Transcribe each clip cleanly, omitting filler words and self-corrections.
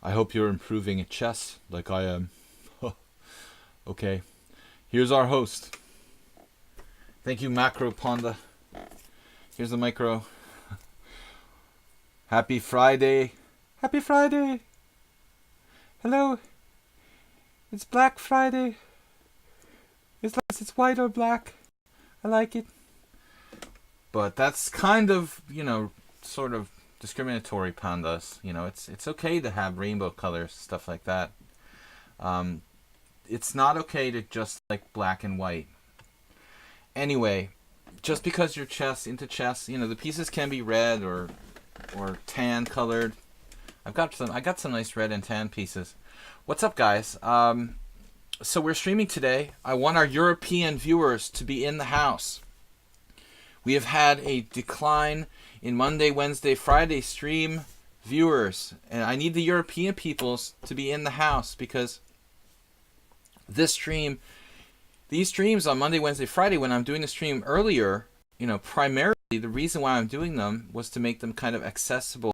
I hope you're improving at chess like I am. Okay, here's our host. Thank you, Macro Panda. Here's the micro. Happy Friday. Happy Friday. Hello. It's Black Friday. It's white or black. I like it. But that's kind of, sort of discriminatory, pandas. It's okay to have rainbow colors, stuff like that. It's not okay to just like black and white. Anyway, just because you're into chess, the pieces can be red or tan colored. I got some nice red and tan pieces. What's up, guys? So we're streaming today. I want our European viewers to be in the house. We have had a decline in Monday, Wednesday, Friday stream viewers, and I need the European peoples to be in the house because these streams on Monday, Wednesday, Friday, when I'm doing the stream earlier, primarily the reason why I'm doing them was to make them kind of accessible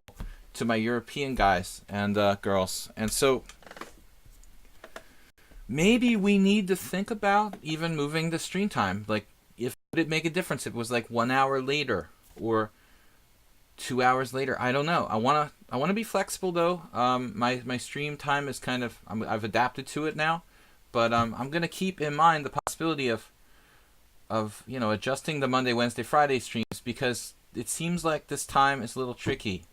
to my European guys and girls. And so maybe we need to think about even moving the stream time. Like, would it make a difference if it was like 1 hour later or 2 hours later? I don't know. I wanna be flexible though. My stream time is kind of I've adapted to it now, but I'm gonna keep in mind the possibility of adjusting the Monday, Wednesday, Friday streams because it seems like this time is a little tricky.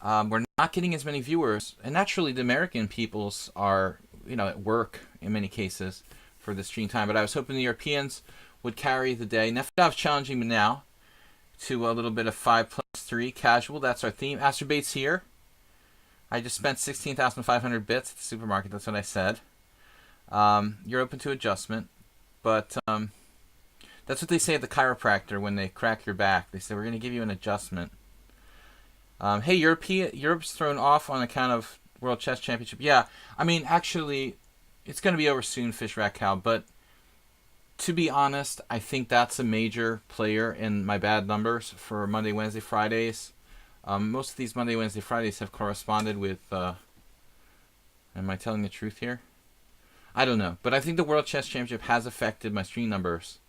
We're not getting as many viewers, and naturally the American peoples are at work in many cases for the stream time. But I was hoping the Europeans would carry the day. Nefedov's challenging me now to a little bit of 5+3 casual. That's our theme. Astrobait's here. I just spent 16,500 bits at the supermarket. That's what I said. You're open to adjustment, but that's what they say at the chiropractor when they crack your back. They say we're going to give you an adjustment. Hey, Europe's thrown off on account of World Chess Championship. Yeah, I mean, actually, it's going to be over soon, Fish Rat Cow, but to be honest, I think that's a major player in my bad numbers for Monday, Wednesday, Fridays. Most of these Monday, Wednesday, Fridays have corresponded with... am I telling the truth here? I don't know. But I think the World Chess Championship has affected my stream numbers.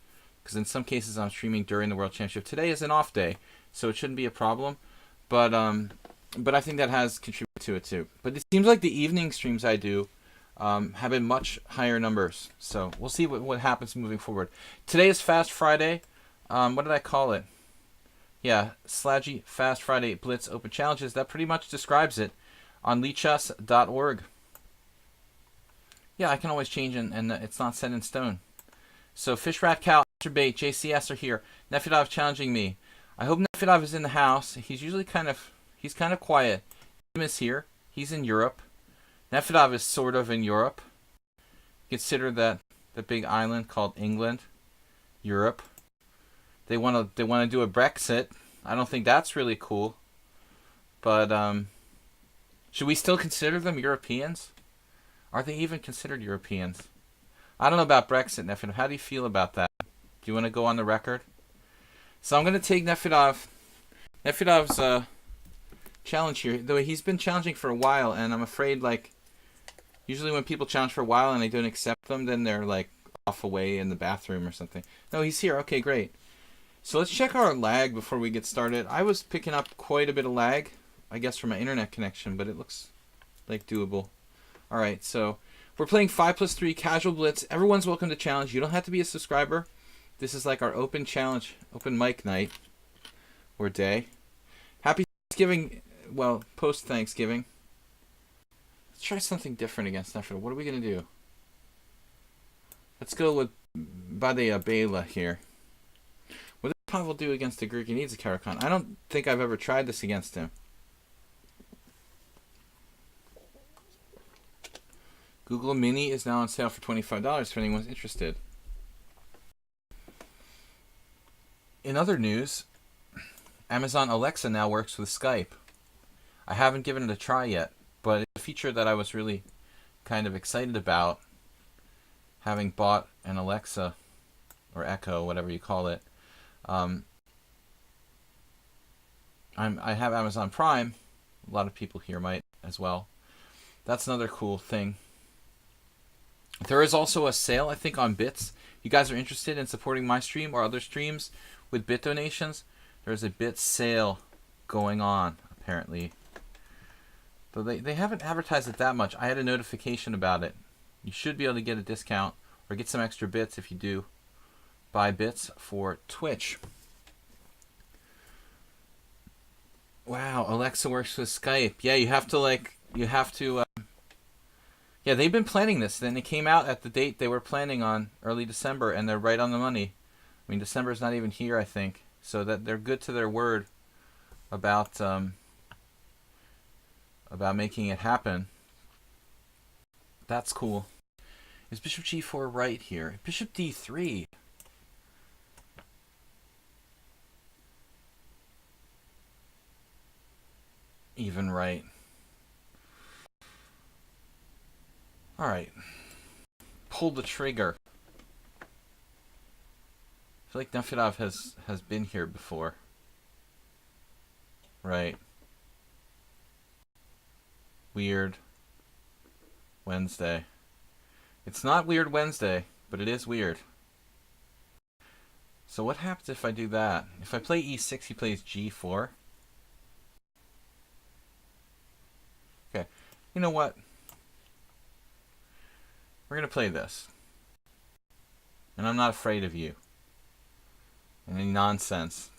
Because in some cases I'm streaming during the World Championship. Today is an off day, so it shouldn't be a problem. But I think that has contributed to it too. But it seems like the evening streams I do have been much higher numbers. So we'll see what happens moving forward. Today is Fast Friday. What did I call it? Yeah, Sladgie Fast Friday Blitz Open Challenges. That pretty much describes it on lichess.org. Yeah, I can always change and it's not set in stone. So Fish Rat Cow, Bait, JCS are here. Nefedov challenging me. I hope Nefedov is in the house. He's usually kind of quiet. Tim is here. He's in Europe. Nefedov is sort of in Europe. Consider that the big island called England, Europe. They want to do a Brexit. I don't think that's really cool. But should we still consider them Europeans? Are they even considered Europeans? I don't know about Brexit, Nefedov. How do you feel about that? Do you want to go on the record? So I'm going to take Nefedov's challenge here. Though he's been challenging for a while, and I'm afraid, like, usually when people challenge for a while and I don't accept them, then they're, like, off away in the bathroom or something. No, he's here. Okay, great. So let's check our lag before we get started. I was picking up quite a bit of lag, I guess, from my internet connection, but it looks like doable. All right, so we're playing 5+3 casual blitz. Everyone's welcome to challenge. You don't have to be a subscriber. This is like our open challenge, open mic night or day. Happy Thanksgiving, well, post-Thanksgiving. Let's try something different against Nefedov. What are we going to do? Let's go with Badea Bela here. What does Pavel do against the Greek? He needs a Karakhan. I don't think I've ever tried this against him. Google Mini is now on sale for $25 if anyone's interested. In other news, Amazon Alexa now works with Skype. I haven't given it a try yet, but it's a feature that I was really kind of excited about, having bought an Alexa, or Echo, whatever you call it. I have Amazon Prime. A lot of people here might as well. That's another cool thing. There is also a sale, I think, on bits. You guys are interested in supporting my stream or other streams with bit donations? There's a bit sale going on, apparently. Though they haven't advertised it that much. I had a notification about it. You should be able to get a discount or get some extra bits if you do buy bits for Twitch. Wow, Alexa works with Skype. Yeah, you have to, yeah, they've been planning this. Then it came out at the date they were planning on, early December, and they're right on the money. I mean, December's not even here, I think. So that they're good to their word about making it happen. That's cool. Is Bishop G4 right here? Bishop D3. Even right. Alright. Pull the trigger. I feel like Nefedov has been here before. Right. Weird Wednesday. It's not Weird Wednesday, but it is weird. So what happens if I do that? If I play E6, he plays G4. Okay. You know what? We're going to play this. And I'm not afraid of you. And any nonsense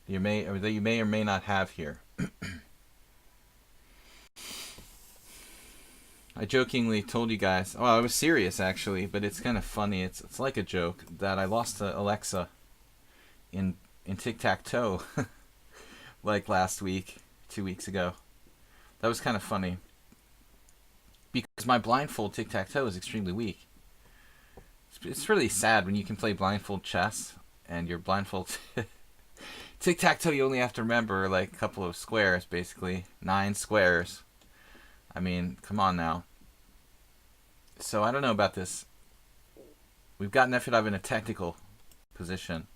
that you may or may not have here. I jokingly told you guys, well, I was serious actually, but it's kind of funny. It's like a joke that I lost to Alexa in tic-tac-toe like last week, 2 weeks ago. That was kind of funny because my blindfold tic-tac-toe is extremely weak. It's really sad when you can play blindfold chess and your blindfold tic-tac-toe, you only have to remember like a couple of squares, basically 9 squares. I mean, come on now. So I don't know about this. We've got Nefedov in a technical position.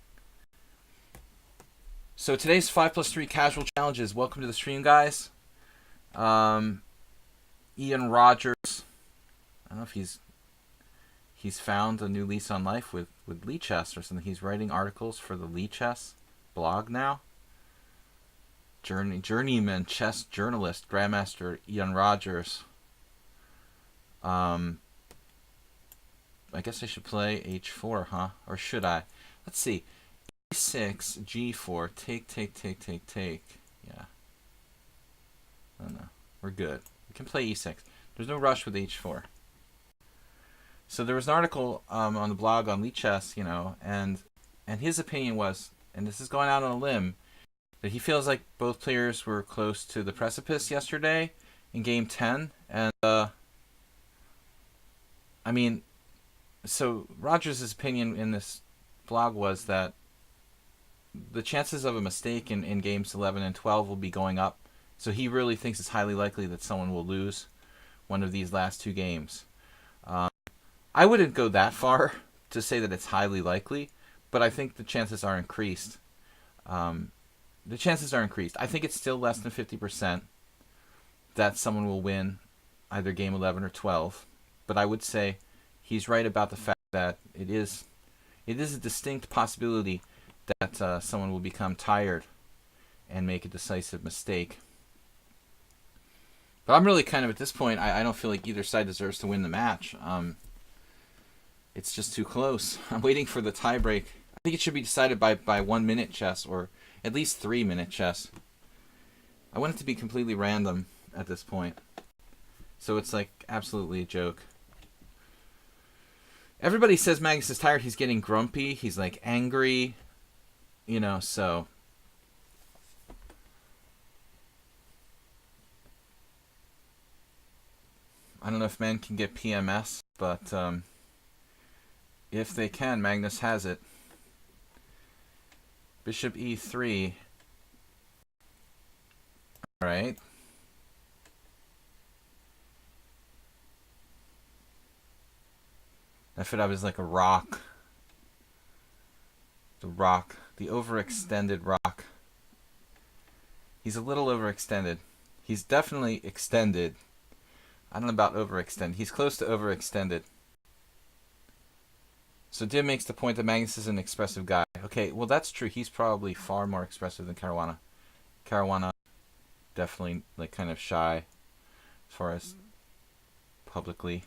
So today's 5+3 casual challenges. Welcome to the stream, guys. Ian Rogers. I don't know if he's found a new lease on life with lichess or something. He's writing articles for the lichess blog now. Journeyman chess journalist, Grandmaster Ian Rogers. I guess I should play h4, huh? Or should I? Let's see. e6, g4, take. Yeah. I don't know. We're good. We can play e6. There's no rush with h4. So there was an article on the blog on lichess, and his opinion was, and this is going out on a limb, that he feels like both players were close to the precipice yesterday in game 10. And, I mean, so Rogers' opinion in this blog was that the chances of a mistake in games 11 and 12 will be going up. So he really thinks it's highly likely that someone will lose one of these last 2 games. I wouldn't go that far to say that it's highly likely, but I think the chances are increased. I think it's still less than 50% that someone will win either game 11 or 12. But I would say he's right about the fact that it is a distinct possibility that someone will become tired and make a decisive mistake. But I'm really kind of, at this point, I don't feel like either side deserves to win the match. It's just too close. I'm waiting for the tiebreak. I think it should be decided by 1 minute chess, or at least 3 minute chess. I want it to be completely random at this point. So it's like absolutely a joke. Everybody says Magnus is tired. He's getting grumpy. He's like angry. So. I don't know if men can get PMS, but if they can, Magnus has it. Bishop E3. Alright. Nefedov is like a rock. The rock. The overextended rock. He's a little overextended. He's definitely extended, I don't know about overextend. He's close to overextended. So Dim makes the point that Magnus is an expressive guy. Okay, well that's true. He's probably far more expressive than Caruana. Caruana, definitely like kind of shy as far as publicly.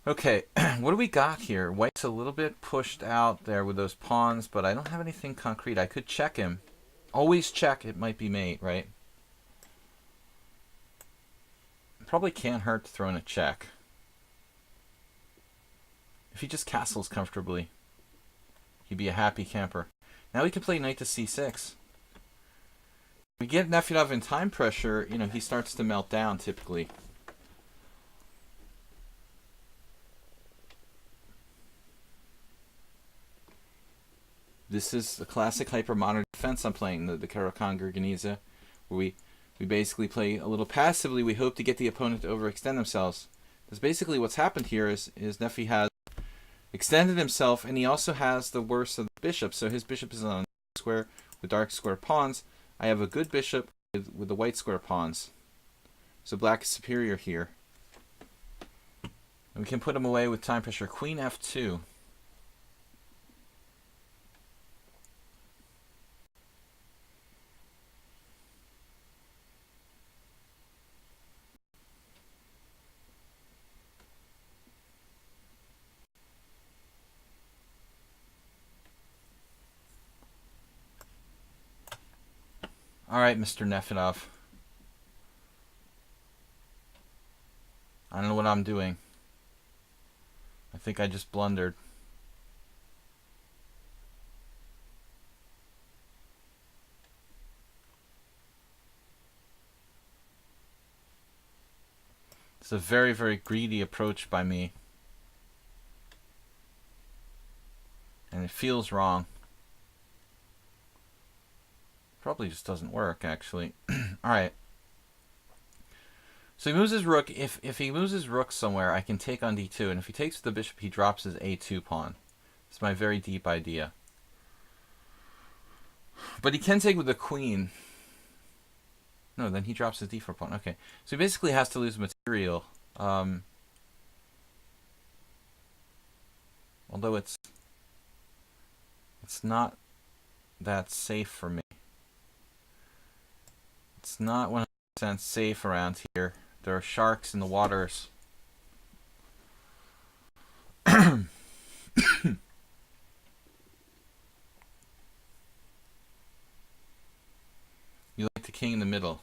Okay, what do we got here? White's a little bit pushed out there with those pawns, but I don't have anything concrete. I could check him. Always check. It might be mate, right? Probably can't hurt to throw in a check. If he just castles comfortably, he'd be a happy camper. Now we can play knight to c6. We get Nefedov in time pressure, you know, he starts to melt down typically. This is a classic hyper-modern defense I'm playing, the Caro-Kann Gurgenidze, where we basically play a little passively. We hope to get the opponent to overextend themselves. Because basically what's happened here is Nefi has extended himself, and he also has the worst of the bishop. So his bishop is on a square with dark square pawns. I have a good bishop with the white square pawns. So black is superior here. And we can put him away with time pressure. Queen f2. Alright, Mr. Nefedov. I don't know what I'm doing. I think I just blundered. It's a very, very greedy approach by me. And it feels wrong. Probably just doesn't work, actually. Alright. So he moves his rook. If he moves his rook somewhere, I can take on d2. And if he takes the bishop, he drops his a2 pawn. It's my very deep idea. But he can take with the queen. No, then he drops his d4 pawn. Okay. So he basically has to lose material. Although it's not that safe for me. It's not 100% safe around here. There are sharks in the waters. You like the king in the middle.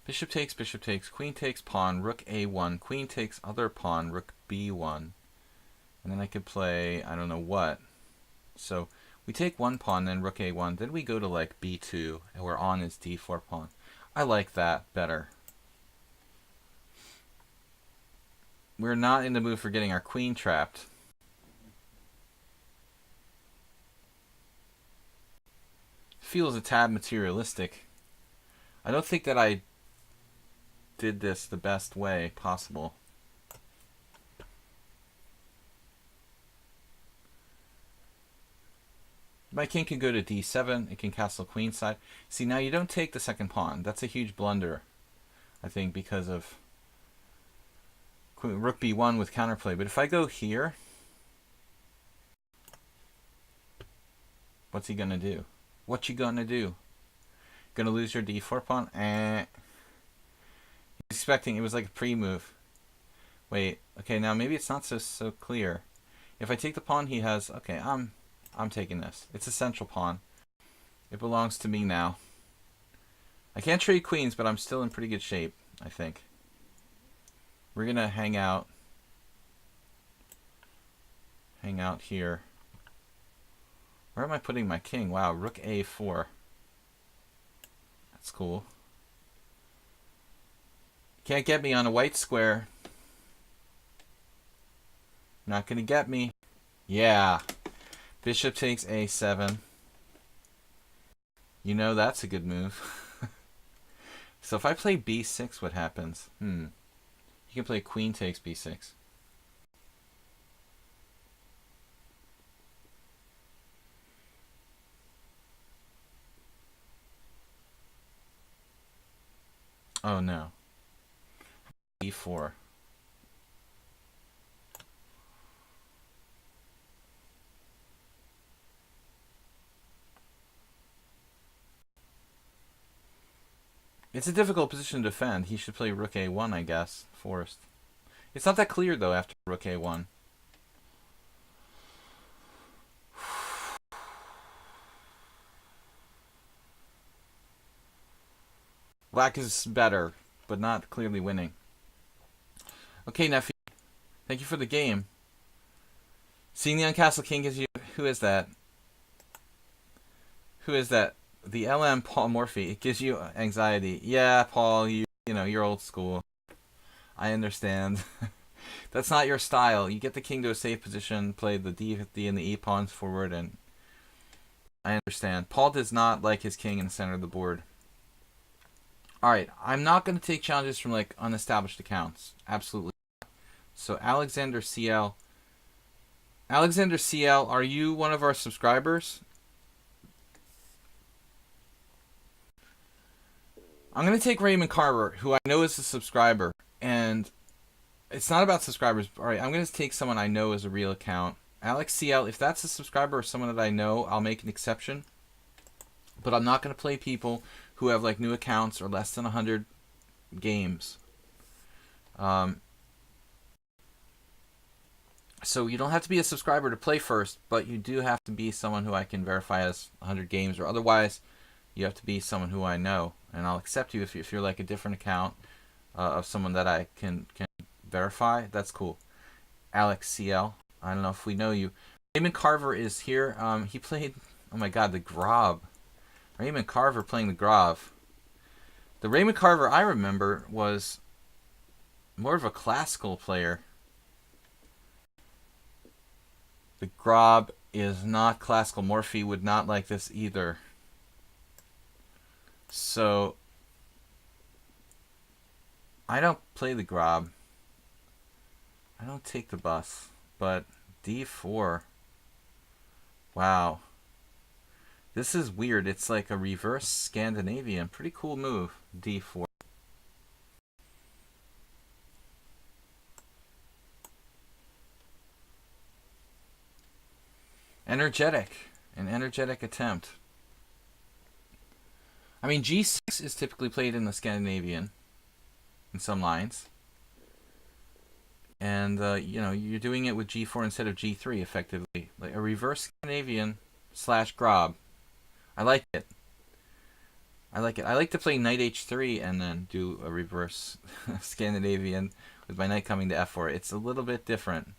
Bishop takes, queen takes, pawn, rook a1, queen takes other pawn, rook b1. And then I could play, I don't know what. So we take one pawn, then rook a1, then we go to like b2, and we're on his d4 pawn. I like that better. We're not in the mood for getting our queen trapped. Feels a tad materialistic. I don't think that I did this the best way possible. My king can go to d7. It can castle queenside. See, now you don't take the second pawn. That's a huge blunder, I think, because of rook b1 with counterplay. But if I go here, what's he going to do? What you going to do? Going to lose your d4 pawn? He's expecting, it was like a pre-move. Wait, okay, now maybe it's not so clear. If I take the pawn he has, okay, I'm taking this. It's a central pawn. It belongs to me now. I can't trade queens, but I'm still in pretty good shape, I think. We're going to hang out. Hang out here. Where am I putting my king? Wow, rook a4. That's cool. Can't get me on a white square. Not going to get me. Yeah. Bishop takes a7. You know that's a good move. So if I play b6, what happens? You can play queen takes b6. Oh no. E4. It's a difficult position to defend. He should play rook A1, I guess. Forced. It's not that clear though after rook A1. Black is better, but not clearly winning. Okay, nephew. Thank you for the game. Seeing the Uncastle King gives you... Who is that? Who is that? The LM Paul Morphy. It gives you anxiety. Yeah, Paul, you know, you're old school. I understand. That's not your style. You get the king to a safe position, play the D and the E pawns forward, and I understand. Paul does not like his king in the center of the board. Alright, I'm not going to take challenges from like unestablished accounts. Absolutely. So Alexander CL. Alexander CL, are you one of our subscribers? I'm going to take Raymond Carver, who I know is a subscriber. And it's not about subscribers. Alright, I'm going to take someone I know is a real account. Alex CL, if that's a subscriber or someone that I know, I'll make an exception. But I'm not going to play people who have like new accounts or less than 100 games. So you don't have to be a subscriber to play first, but you do have to be someone who I can verify as 100 games, or otherwise you have to be someone who I know, and I'll accept you if you're like a different account of someone that I can verify. That's cool. Alex CL, I don't know if we know you. Raymond Carver is here. He played, oh my god, the Grob. Raymond Carver playing the Grov. The Raymond Carver I remember was more of a classical player. The Grob is not classical. Morphe would not like this either. So I don't play the Grob. I don't take the bus. But D4. Wow. This is weird. It's like a reverse Scandinavian. Pretty cool move. D4. Energetic. An energetic attempt. I mean, G6 is typically played in the Scandinavian. In some lines. And, you know, you're doing it with G4 instead of G3, effectively. Like a reverse Scandinavian / Grob. I like it. I like it. I like to play knight h3 and then do a reverse Scandinavian with my knight coming to f4. It's a little bit different.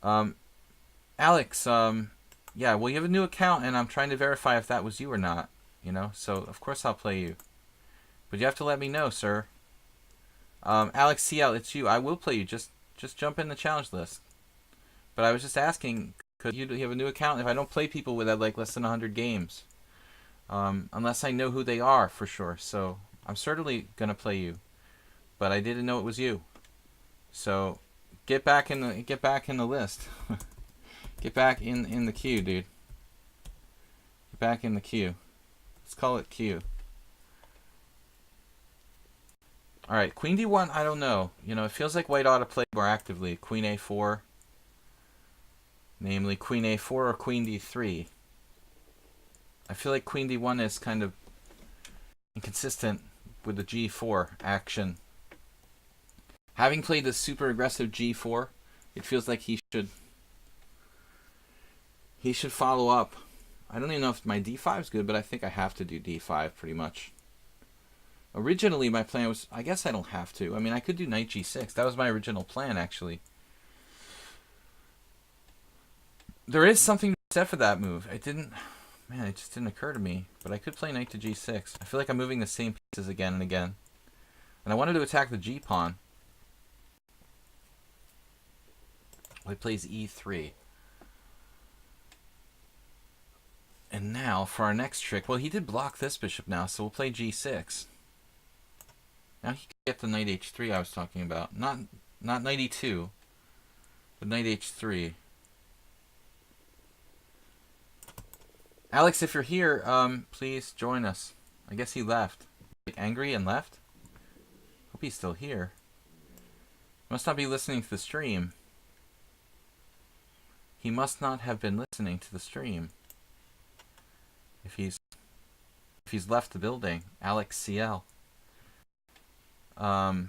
Alex, yeah, well, you have a new account, and I'm trying to verify if that was you or not. You know, so of course I'll play you. But you have to let me know, sir. Alex CL, it's you. I will play you. Just jump in the challenge list. But I was just asking, could you have a new account if I don't play people with like less than 100 games? Unless I know who they are for sure. So I'm certainly gonna play you, but I didn't know it was you. So get back in the list. Get back in the queue, dude. Get back in the queue. Let's call it queue. All right, Queen D1. I don't know. You know, it feels like White ought to play more actively. Queen A4. Namely, Queen A4 or Queen D3. I feel like Queen D1 is kind of inconsistent with the G4 action. Having played the super aggressive G4, it feels like he should follow up. I don't even know if my D5 is good, but I think I have to do D5 pretty much. Originally, my plan was, I guess I don't have to. I mean, I could do knight G6. That was my original plan, actually. There is something said for that move. It just didn't occur to me. But I could play knight to G6. I feel like I'm moving the same pieces again and again. And I wanted to attack the G pawn. Well, he plays E3. And now, for our next trick, well, he did block this bishop now, so we'll play G6. Now he can get the knight H3 I was talking about. Not knight E2, but knight H3. Alex, if you're here, please join us. I guess he left. Like, angry and left? he's still here. Must not be listening to the stream. He must not have been listening to the stream. If he's left the building, Alex CL. All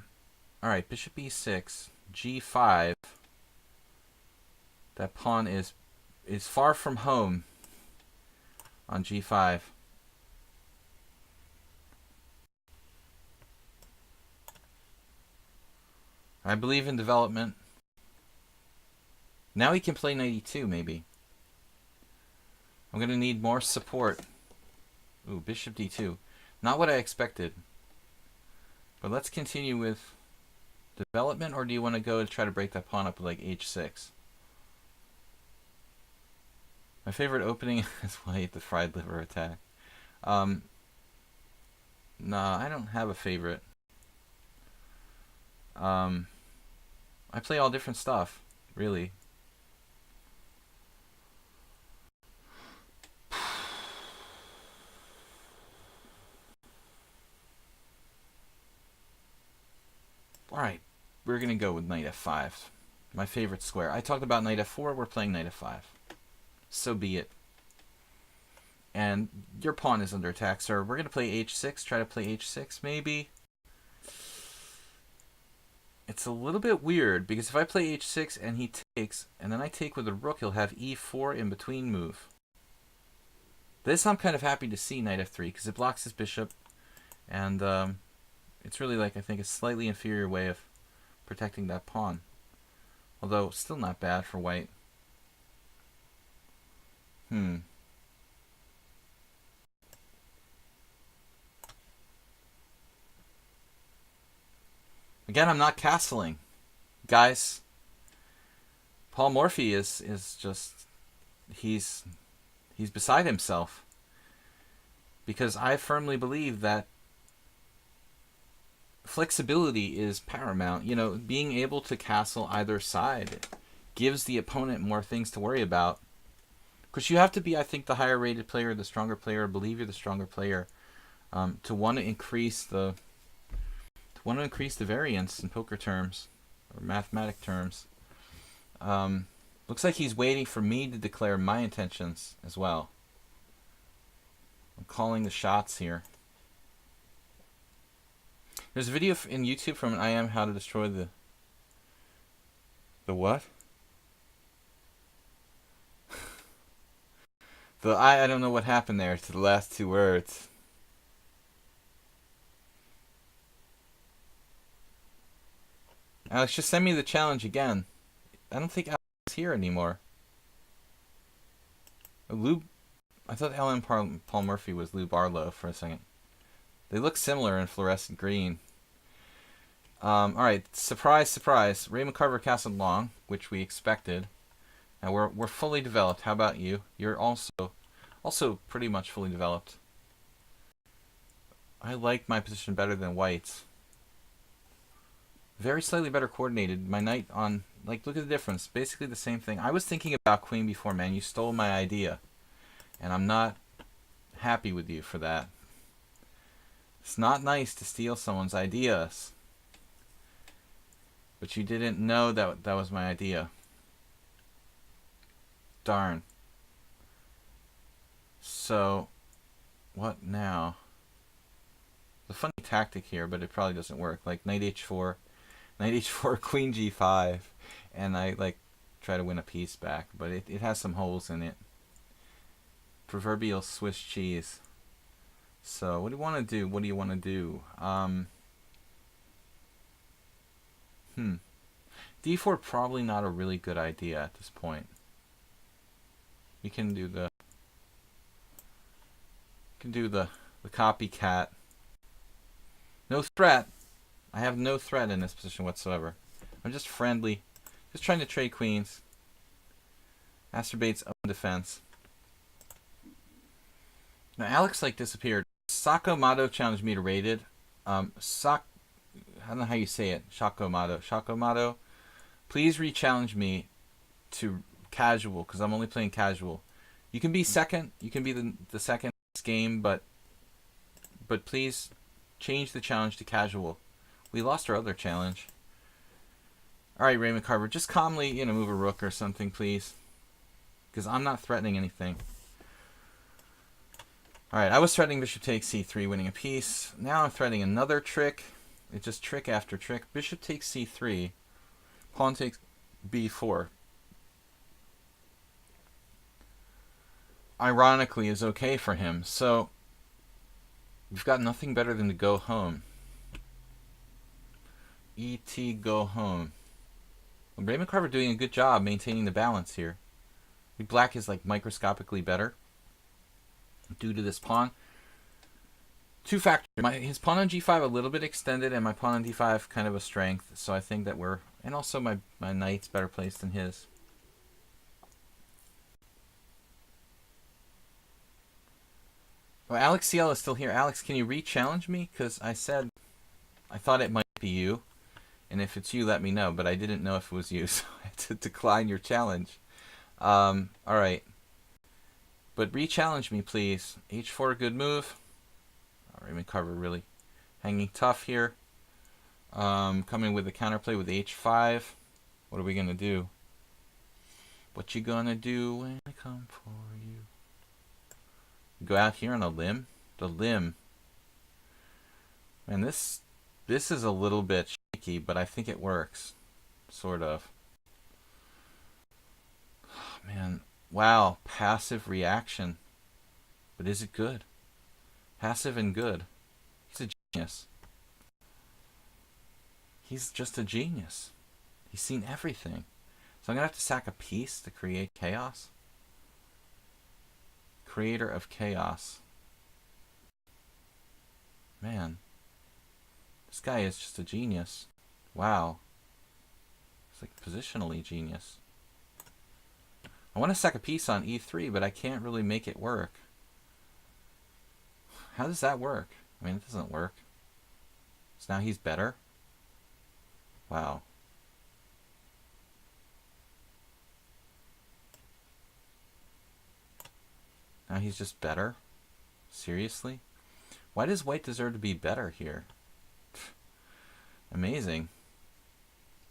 right, bishop e6, g5. That pawn is far from home on g5. I believe in development. Now he can play knight e2, maybe. I'm going to need more support. Ooh, bishop d2. Not what I expected. But let's continue with development, or do you want to go and try to break that pawn up with like h6? My favorite opening is white, the fried liver attack. Nah, I don't have a favorite. I play all different stuff, really. Alright, we're going to go with knight f5. My favorite square. I talked about knight f4, we're playing knight f5. So be it. And your pawn is under attack, sir. We're going to play h6, try to play h6 maybe. It's a little bit weird, because if I play h6 and he takes, and then I take with the rook, he'll have e4 in between move. This I'm kind of happy to see, knight f3, because it blocks his bishop, and it's really like, I think, a slightly inferior way of protecting that pawn. Although, still not bad for white. Again, I'm not castling. Guys, Paul Morphy is just, he's beside himself. Because I firmly believe that flexibility is paramount. You know, being able to castle either side gives the opponent more things to worry about. Because you have to be, I think, the higher rated player, the stronger player, believe you're the stronger player, to want to increase the variance in poker terms or mathematic terms. Looks like he's waiting for me to declare my intentions as well. I'm calling the shots here. There's a video in YouTube from an IM how to destroy the what? I don't know what happened there to the last two words. Alex, just send me the challenge again. I don't think Alex is here anymore. Lou, I thought Ellen Paul Murphy was Lou Barlow for a second. They look similar in fluorescent green. Alright, surprise, surprise. Raymond Carver castled long, which we expected. And we're fully developed. How about you? You're also pretty much fully developed. I like my position better than White's. Very slightly better coordinated. My knight on, like, look at the difference. Basically the same thing. I was thinking about queen before, man. You stole my idea. And I'm not happy with you for that. It's not nice to steal someone's ideas. But you didn't know that was my idea. Darn. So, what now? The funny tactic here, but it probably doesn't work. Like knight h4, queen g5, and I like try to win a piece back, but it has some holes in it. Proverbial Swiss cheese. So what do you want to do? What do you want to do? D4 probably not a really good idea at this point. You can do the copycat. No threat. I have no threat in this position whatsoever. I'm just friendly. Just trying to trade queens. Masturbates own defense. Now Alex like disappeared. Sakamoto challenged me to rated. I don't know how you say it. Shakomoto. Please re-challenge me to casual, because I'm only playing casual. You can be second. You can be the second game, but please change the challenge to casual. We lost our other challenge. Alright, Raymond Carver, just calmly, move a rook or something, please. Because I'm not threatening anything. Alright, I was threatening bishop takes c3, winning a piece. Now I'm threatening another trick. It's just trick after trick. Bishop takes c3. Pawn takes b4. Ironically, is okay for him. So, we've got nothing better than to go home. E.T. go home. Well, Raymond Carver doing a good job maintaining the balance here. Black is like microscopically better due to this pawn. Two factors. His pawn on g5 a little bit extended, and my pawn on d5 kind of a strength. So I think that we're... And also my knight's better placed than his. Well, Alex CL is still here. Alex, can you re-challenge me? Because I said I thought it might be you. And if it's you, let me know. But I didn't know if it was you, so I had to decline your challenge. Alright. But re-challenge me, please. h4, a good move. Raymond Carver really hanging tough here. Coming with a counterplay with h5. What are we going to do? What you gonna do when I come for you? Go out here on a limb? The limb. Man, this is a little bit shaky, but I think it works. Sort of. Oh, man. Wow. Passive reaction. But is it good? Passive and good. He's a genius. He's just a genius. He's seen everything. So I'm going to have to sack a piece to create chaos. Creator of chaos. Man. This guy is just a genius. Wow. It's like positionally genius. I want to sack a piece on e3, but I can't really make it work. How does that work? I mean, it doesn't work. So now he's better? Wow. Now he's just better? Seriously? Why does white deserve to be better here? Amazing.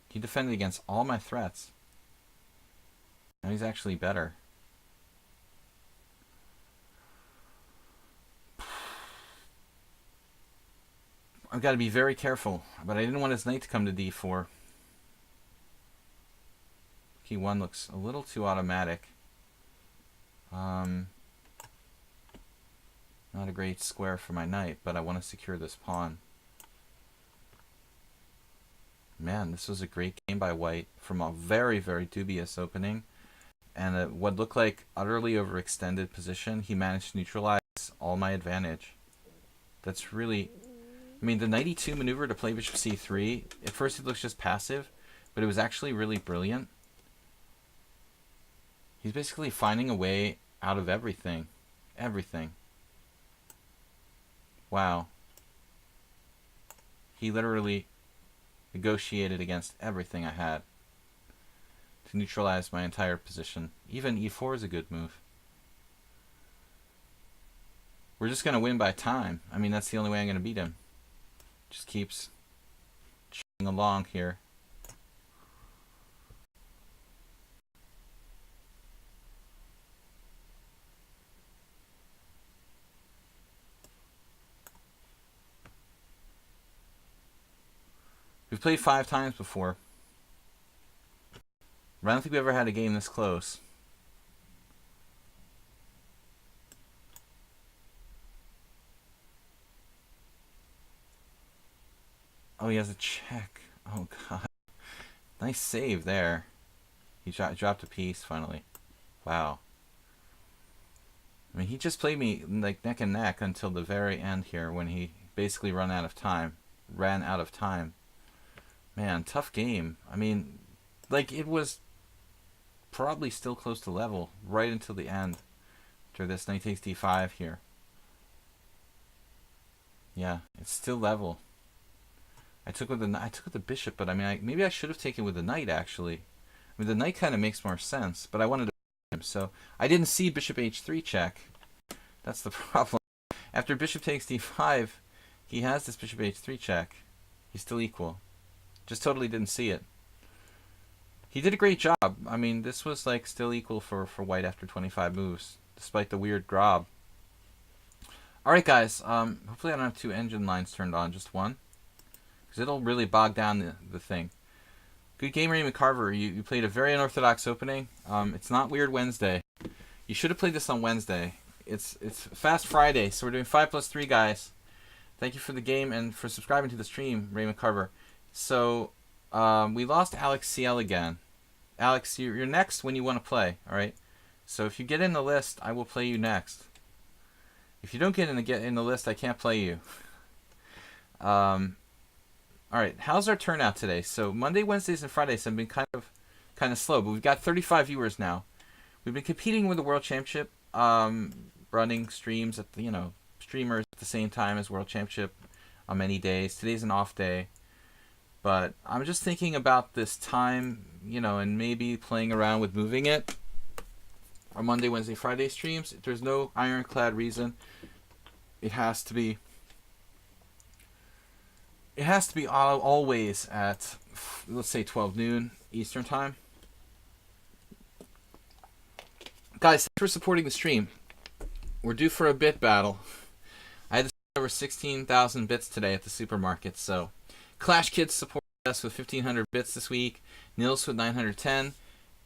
He defended against all my threats. Now he's actually better. I've got to be very careful, but I didn't want his knight to come to d4. Key 1 looks a little too automatic. Not a great square for my knight, but I want to secure this pawn. Man, this was a great game by white from a very, very dubious opening. And what looked like utterly overextended position, he managed to neutralize all my advantage. That's really... I mean, the knight e2 maneuver to play bishop c3, at first it looks just passive, but it was actually really brilliant. He's basically finding a way out of everything. Everything. Wow. He literally negotiated against everything I had to neutralize my entire position. Even e4 is a good move. We're just going to win by time. I mean, that's the only way I'm going to beat him. Just keeps chugging along here. We've played 5 times before. I don't think we ever had a game this close. Oh, he has a check. Oh, God. Nice save there. He dropped a piece, finally. Wow. I mean, he just played me like neck and neck until the very end here when he basically ran out of time. Man, tough game. I mean, like, it was probably still close to level right until the end. After this knight takes d5 here. Yeah, it's still level. I took with the bishop, but I mean, maybe I should have taken with the knight, actually. I mean, the knight kind of makes more sense, but I wanted to him, so I didn't see bishop h3 check. That's the problem. After bishop takes d5, he has this bishop h3 check. He's still equal. Just totally didn't see it. He did a great job. I mean, this was like still equal for white after 25 moves, despite the weird grob. Alright guys, hopefully I don't have two engine lines turned on, just one. Because it'll really bog down the thing. Good game, Raymond Carver. You played a very unorthodox opening. It's not Weird Wednesday. You should have played this on Wednesday. It's Fast Friday, so we're doing 5+3, guys. Thank you for the game and for subscribing to the stream, Raymond Carver. So, we lost Alex CL again. Alex, you're next when you want to play, alright? So if you get in the list, I will play you next. If you don't get in the list, I can't play you. Alright, how's our turnout today? So Monday, Wednesdays, and Fridays have been kind of slow, but we've got 35 viewers now. We've been competing with the World Championship, running streams at the, streamers at the same time as World Championship on many days. Today's an off day. But I'm just thinking about this time, and maybe playing around with moving it. Our Monday, Wednesday, Friday streams. There's no ironclad reason. It has to be always at, let's say, 12 noon Eastern time. Guys, thanks for supporting the stream. We're due for a bit battle. I had to spend over 16,000 bits today at the supermarket, so Clash Kids supported us with 1,500 bits this week, Nils with 910,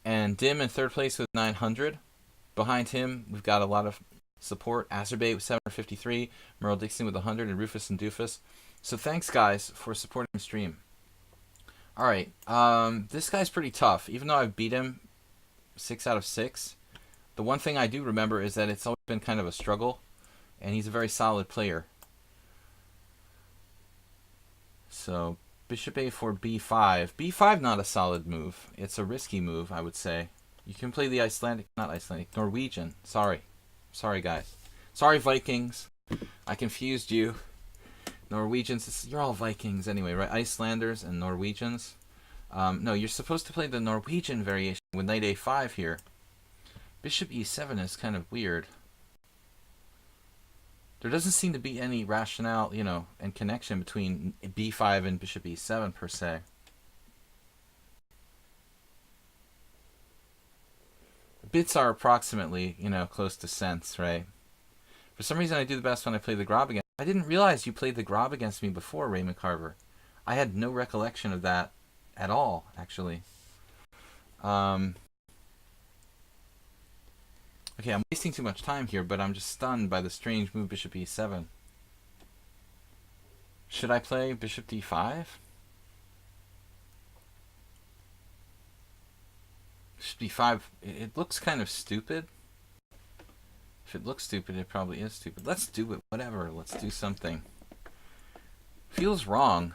and Dim in third place with 900. Behind him, we've got a lot of support. Azerbate with 753, Merle Dixon with 100, and Rufus and Doofus. So thanks, guys, for supporting the stream. Alright, this guy's pretty tough. Even though I've beat him 6 out of 6, the one thing I do remember is that it's always been kind of a struggle, and he's a very solid player. So, Bishop A4, B5. B5 not a solid move. It's a risky move, I would say. You can play the Norwegian. Sorry, guys. Sorry, Vikings. I confused you. Norwegians, you're all Vikings anyway, right? Icelanders and Norwegians. No, you're supposed to play the Norwegian variation with knight A5 here. Bishop E7 is kind of weird. There doesn't seem to be any rationale, and connection between B5 and Bishop E7 per se. Bits are approximately, close to cents, right? For some reason I do the best when I play the Grob again. I didn't realize you played the Grob against me before, Raymond Carver. I had no recollection of that at all, actually. Okay, I'm wasting too much time here, but I'm just stunned by the strange move Bishop E7. Should I play Bishop D5? Bishop D5, it looks kind of stupid. If it looks stupid, it probably is stupid. Let's do it, whatever. Let's do something. Feels wrong.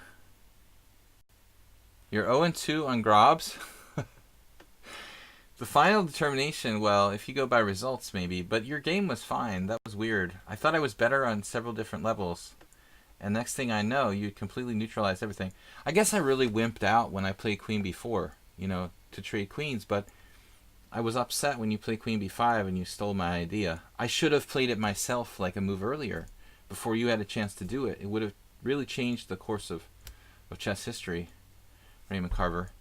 You're 0-2 on Grobs? The final determination, well, if you go by results, maybe. But your game was fine. That was weird. I thought I was better on several different levels. And next thing I know, you completely neutralized everything. I guess I really wimped out when I played Queen B4, to trade queens. But I was upset when you played Queen B5 and you stole my idea. I should have played it myself like a move earlier, before you had a chance to do it. It would have really changed the course of chess history, Raymond Carver.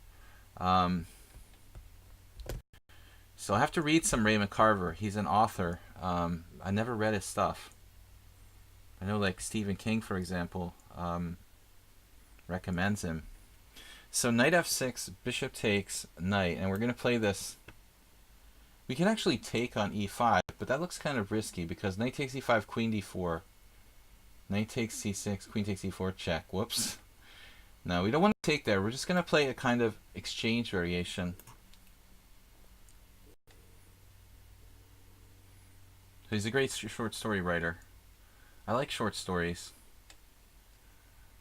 So I have to read some Raymond Carver. He's an author. I never read his stuff. I know, like, Stephen King, for example, recommends him. So knight f6, bishop takes, knight. And we're going to play this. We can actually take on e5, but that looks kind of risky because knight takes e5, queen d4. Knight takes c6, queen takes e4, check. Whoops. No, we don't want to take there. We're just going to play a kind of exchange variation. So he's a great short story writer. I like short stories.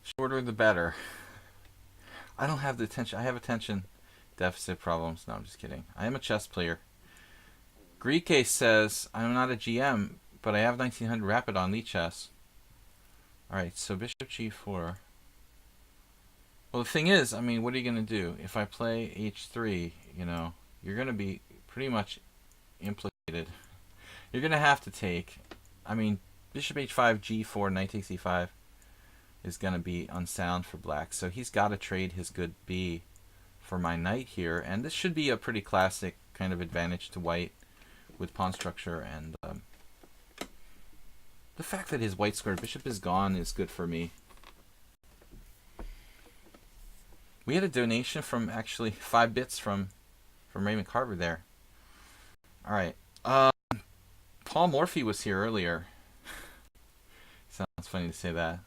Shorter the better. I don't have the attention. I have attention deficit problems. No, I'm just kidding. I am a chess player. Greek Ace says, I'm not a GM, but I have 1900 rapid on lichess. Alright, so bishop g4. Well, the thing is, I mean, what are you going to do? If I play h3, you're going to be pretty much implicated. You're going to have to take. I mean, bishop h5, g4, knight takes e5. is going to be unsound for black. So he's got to trade his good b for my knight here, and this should be a pretty classic kind of advantage to white with pawn structure, and the fact that his white square bishop is gone is good for me. We had a donation from actually 5 bits from Raymond Carver there. All right. Paul Morphy was here earlier. Sounds funny to say that.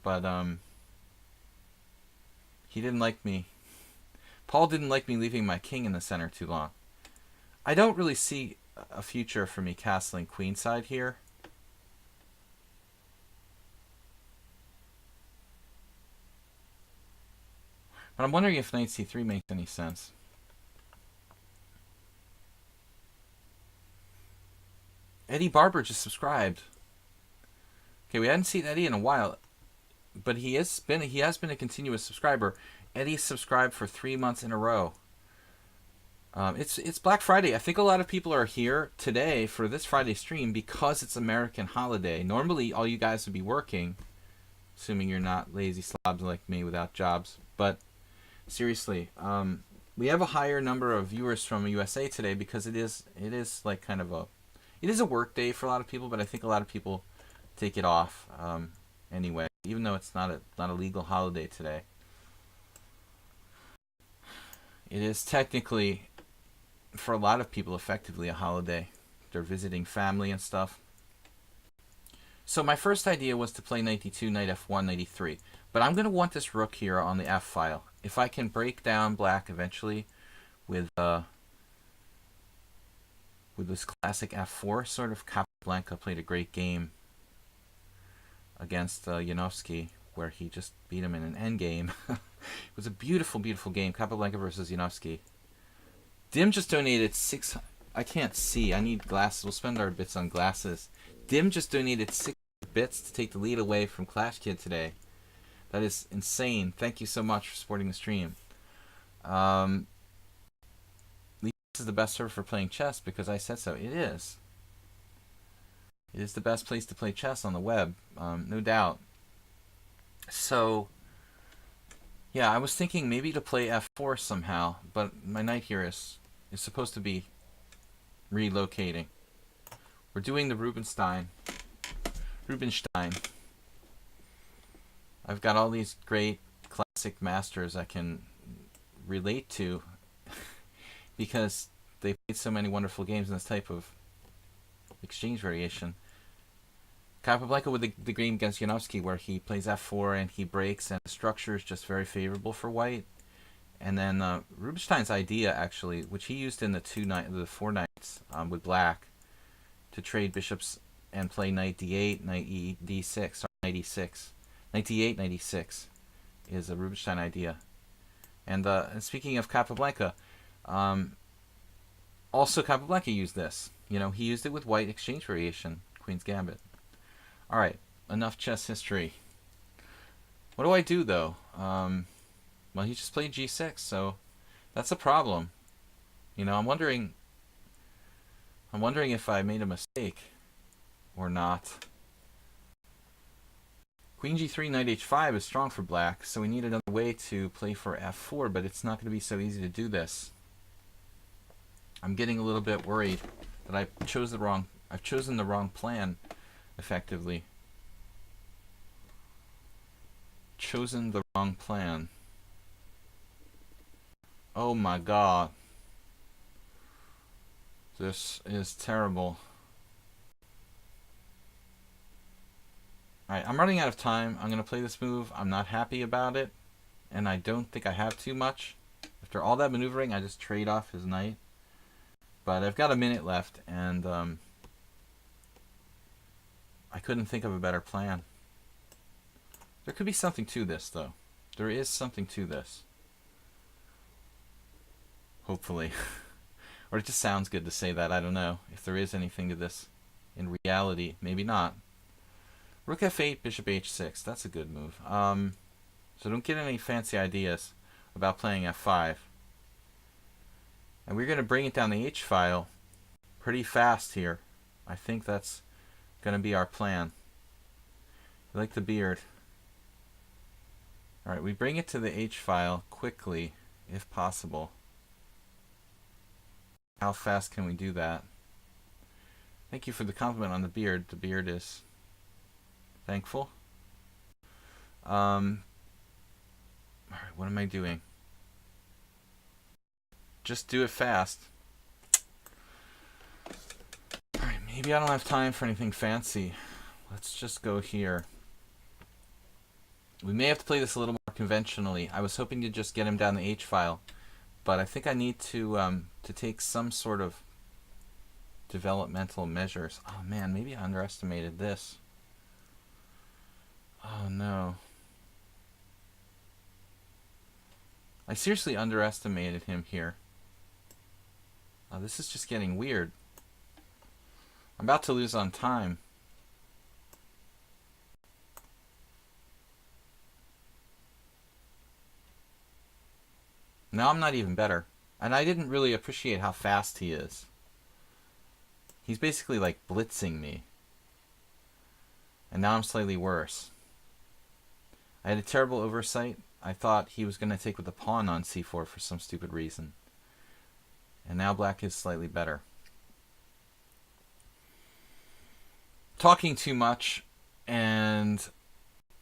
But he didn't like me. Paul didn't like me leaving my king in the center too long. I don't really see a future for me castling queenside here. But I'm wondering if knight c3 makes any sense. Eddie Barber just subscribed. Okay, we hadn't seen Eddie in a while, but he has been a continuous subscriber. Eddie's subscribed for 3 months in a row. It's Black Friday. I think a lot of people are here today for this Friday stream because it's American holiday. Normally, all you guys would be working, assuming you're not lazy slobs like me without jobs. But seriously, we have a higher number of viewers from USA today because it is like kind of it is a work day for a lot of people, but I think a lot of people take it off anyway, even though it's not a legal holiday today. It is technically, for a lot of people, effectively a holiday. They're visiting family and stuff. So my first idea was to play knight d2, knight f1, knight e3. But I'm going to want this rook here on the f file. If I can break down black eventually with this classic f4, sort of Capablanca played a great game against Janowski, where he just beat him in an endgame. It was a beautiful, beautiful game. Capablanca versus Janowski. Dim just donated 6... I can't see. I need glasses. We'll spend our bits on glasses. Dim just donated 6 bits to take the lead away from Clash Kid today. That is insane. Thank you so much for supporting the stream. This is the best server for playing chess because I said so. It is. It is the best place to play chess on the web. No doubt. So... yeah, I was thinking maybe to play f4 somehow, but my knight here is supposed to be relocating. We're doing the Rubinstein. I've got all these great classic masters I can relate to because they played so many wonderful games in this type of exchange variation. Capablanca with the game against Janowski, where he plays f4 and he breaks, and the structure is just very favorable for white. And then Rubinstein's idea, actually, which he used in the 4 knights with black, to trade bishops and play knight d8, knight d6, sorry, knight e6, knight d8, knight e6, is a Rubinstein idea. And speaking of Capablanca, also Capablanca used this. You know, he used it with white exchange variation, Queen's Gambit. Alright, enough chess history. What do I do, though? Well, he just played g6, so that's a problem. You know, I'm wondering if I made a mistake or not. Queen g3, knight h5 is strong for black, so we need another way to play for f4, but it's not going to be so easy to do this. I'm getting a little bit worried that I've chosen the wrong plan. Effectively chosen the wrong plan. Oh my god, this is terrible. Alright, I'm running out of time. I'm gonna play this move. I'm not happy about it, and I don't think I have too much. After all that maneuvering, I just trade off his knight, but I've got a minute left, and I couldn't think of a better plan. There could be something to this, though. There is something to this. Hopefully. Or it just sounds good to say that. I don't know if there is anything to this in reality. Maybe not. Rook f8, bishop h6. That's a good move. So don't get any fancy ideas about playing f5. And we're going to bring it down the h file pretty fast here. I think that's going to be our plan. I like the beard. Alright, we bring it to the H file quickly, if possible. How fast can we do that? Thank you for the compliment on the beard. The beard is thankful. Alright, what am I doing? Just do it fast. Alright, maybe I don't have time for anything fancy. Let's just go here. We may have to play this a little more conventionally. I was hoping to just get him down the H file, but I think I need to take some sort of developmental measures. Oh man, maybe I underestimated this. Oh no. I seriously underestimated him here. Oh, this is just getting weird. I'm about to lose on time. Now I'm not even better. And I didn't really appreciate how fast he is. He's basically like blitzing me. And now I'm slightly worse. I had a terrible oversight. I thought he was going to take with the pawn on c4 for some stupid reason. And now black is slightly better. Talking too much and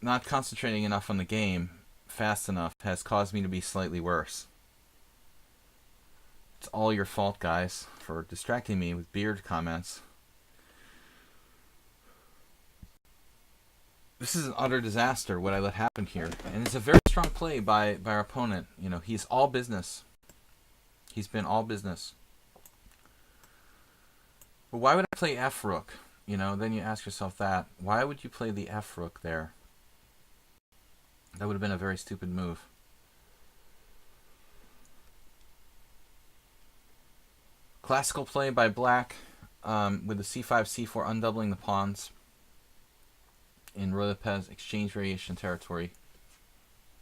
not concentrating enough on the game fast enough has caused me to be slightly worse. It's all your fault, guys, for distracting me with beard comments. This is an utter disaster, what I let happen here. And it's a very strong play by our opponent. You know, he's all business. He's been all business. But why would I play f-rook? You know, then you ask yourself that. Why would you play the f-rook there? That would have been a very stupid move. Classical play by black with the c5, c4 undoubling the pawns in Lopez exchange variation territory.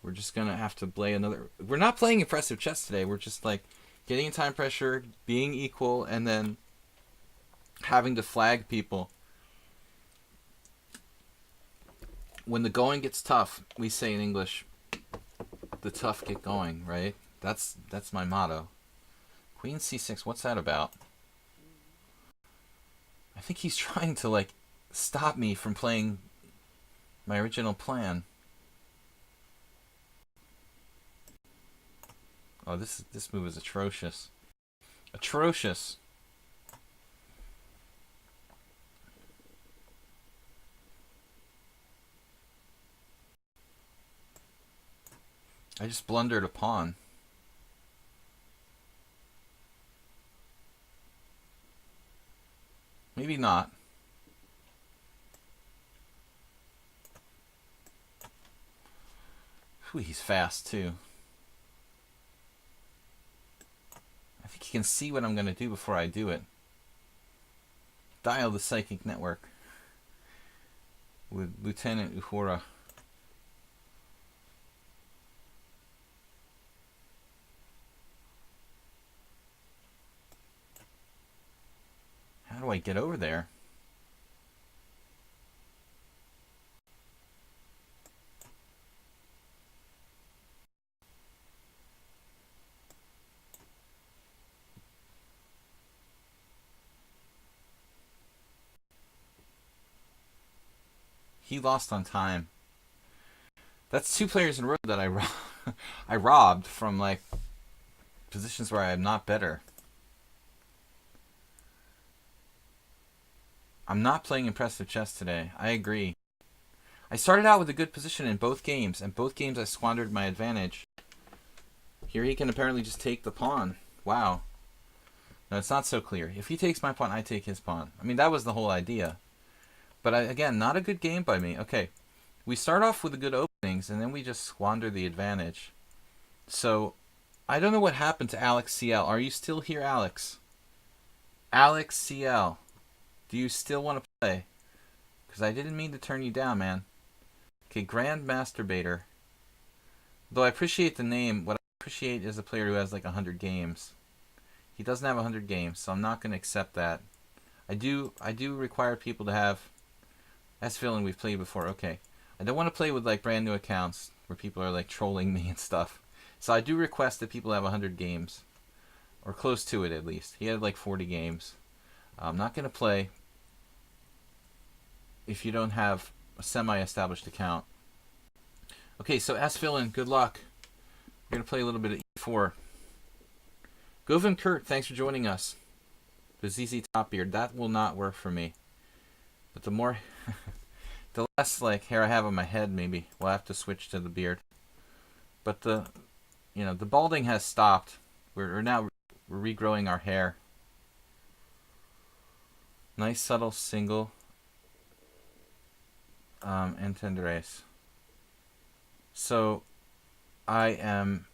We're just going to have to play another... We're not playing impressive chess today. We're just like getting in time pressure, being equal, and then having to flag people. When the going gets tough, we say in English, the tough get going, right? That's my motto. Queen c6, what's that about? I think he's trying to like stop me from playing my original plan. Oh, this move is atrocious. Atrocious. I just blundered a pawn. Maybe not. Whew, he's fast too. I think he can see what I'm going to do before I do it. Dial the psychic network with Lieutenant Uhura. How do I get over there? He lost on time. That's two players in a row that I robbed from like positions where I am not better. I'm not playing impressive chess today. I agree. I started out with a good position in both games, and both games I squandered my advantage. Here he can apparently just take the pawn. Wow. No, it's not so clear. If he takes my pawn, I take his pawn. I mean, that was the whole idea. But again, not a good game by me. Okay, we start off with the good openings, and then we just squander the advantage. So, I don't know what happened to Alex CL. Are you still here, Alex? Alex CL. Do you still want to play? Because I didn't mean to turn you down, man. Okay, Grand Masturbator. Though I appreciate the name, what I appreciate is a player who has like 100 games. He doesn't have 100 games, so I'm not going to accept that. I do require people to have... That's villain we've played before, okay. I don't want to play with like brand new accounts. where people are like trolling me and stuff. So I do request that people have 100 games, or close to it at least. He had like 40 games. I'm not going to play if you don't have a semi-established account. Okay, so S-Villain, good luck. We're going to play a little bit of E4. Govin Kurt, thanks for joining us. The ZZ Top Beard, that will not work for me. But the more, the less like hair I have on my head, maybe we'll have to switch to the beard. But the balding has stopped. We're now regrowing our hair. Nice subtle single. And tenderace. So, I am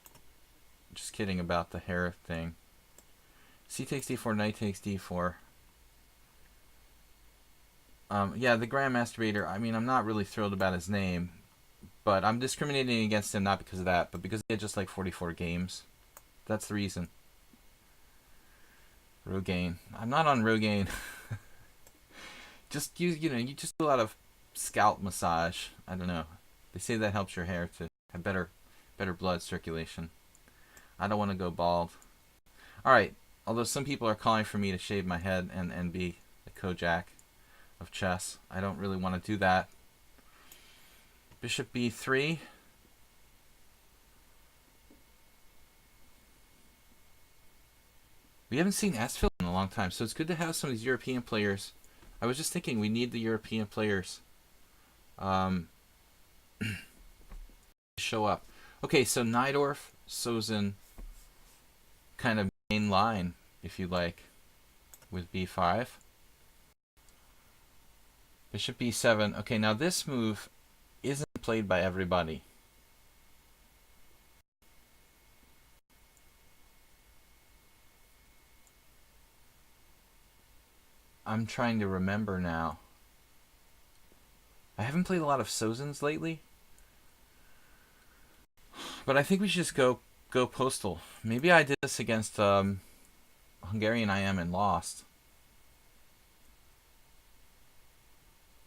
just kidding about the hair thing. C takes D4, knight takes D4. Yeah, the Grand Masturbator, I mean, I'm not really thrilled about his name, but I'm discriminating against him not because of that, but because he had just like 44 games. That's the reason. Rogaine. I'm not on Rogaine. Just use, you just do a lot of scalp massage. I don't know. They say that helps your hair to have better blood circulation. I don't want to go bald. Alright, although some people are calling for me to shave my head and be the Kojak of chess. I don't really want to do that. Bishop B3. We haven't seen S-Villain in a long time, so it's good to have some of these European players. I was just thinking we need the European players show up. Okay, so Najdorf, Sozin, kind of main line, if you like, with B5. Bishop B7. Okay, now this move isn't played by everybody. I'm trying to remember now. I haven't played a lot of Sozins lately, but I think we should just go postal. Maybe I did this against Hungarian IM and lost.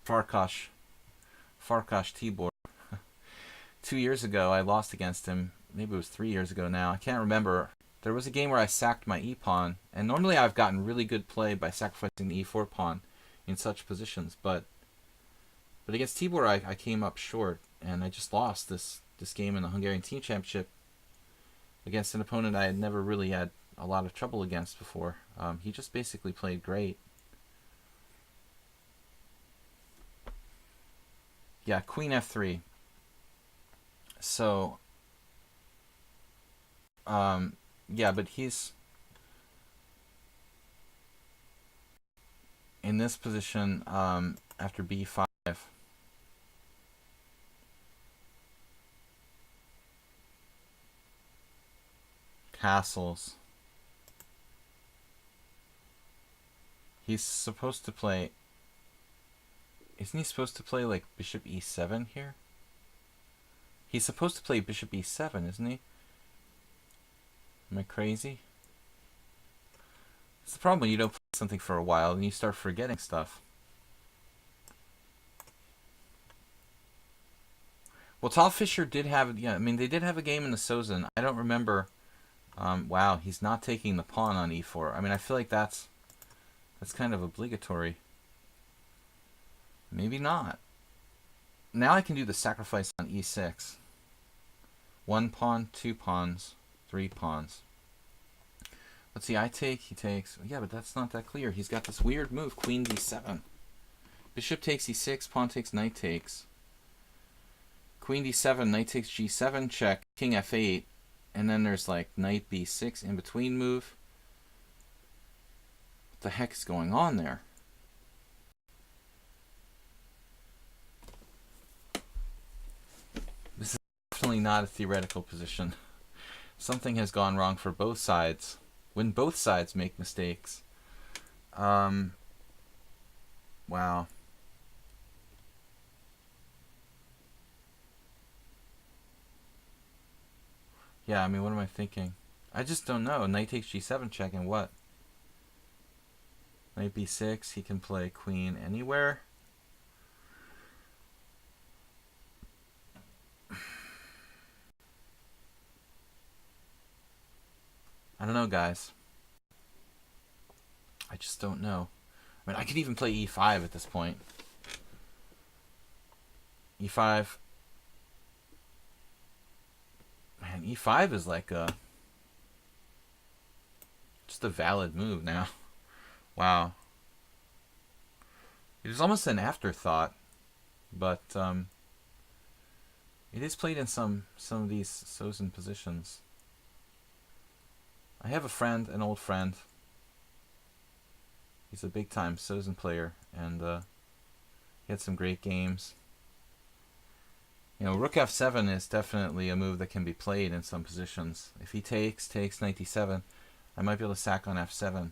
Farkas Tibor. 2 years ago I lost against him. Maybe it was 3 years ago now. I can't remember. There was a game where I sacked my e-pawn, and normally I've gotten really good play by sacrificing the e4 pawn in such positions, but against Tibor I came up short, and I just lost this game in the Hungarian Team Championship against an opponent I had never really had a lot of trouble against before. He just basically played great. Yeah, Queen F3. So, yeah, but he's in this position after B5. Castles. He's supposed to play... Isn't he supposed to play like Bishop E7 here? He's supposed to play Bishop E7, isn't he? Am I crazy? It's the problem when you don't play something for a while and you start forgetting stuff. Well, Tal Fisher did have... Yeah, I mean, they did have a game in the Sozin. I don't remember... wow, he's not taking the pawn on E4. I mean, I feel like that's kind of obligatory. Maybe not. Now I can do the sacrifice on E6. 1 pawn, 2 pawns, 3 pawns. Let's see, I take, he takes. Yeah, but that's not that clear. He's got this weird move, Queen D7. Bishop takes E6, pawn takes, knight takes. Queen D7, knight takes G7, check, King F8. And then there's like knight B6 in between move. What the heck is going on there? This is definitely not a theoretical position. Something has gone wrong for both sides. When both sides make mistakes. Wow. Yeah, I mean, what am I thinking? I just don't know. Knight takes G7 check and what? Knight B6, he can play queen anywhere. don't know, guys. I just don't know. I mean, I could even play e5 at this point. e5. Man, e5 is like just a valid move now. Wow. It was almost an afterthought, but it is played in some of these Sozin positions. I have a friend, an old friend. He's a big-time Sozin player, and he had some great games. You know, Rook f7 is definitely a move that can be played in some positions. If he takes knight d7, I might be able to sack on f7.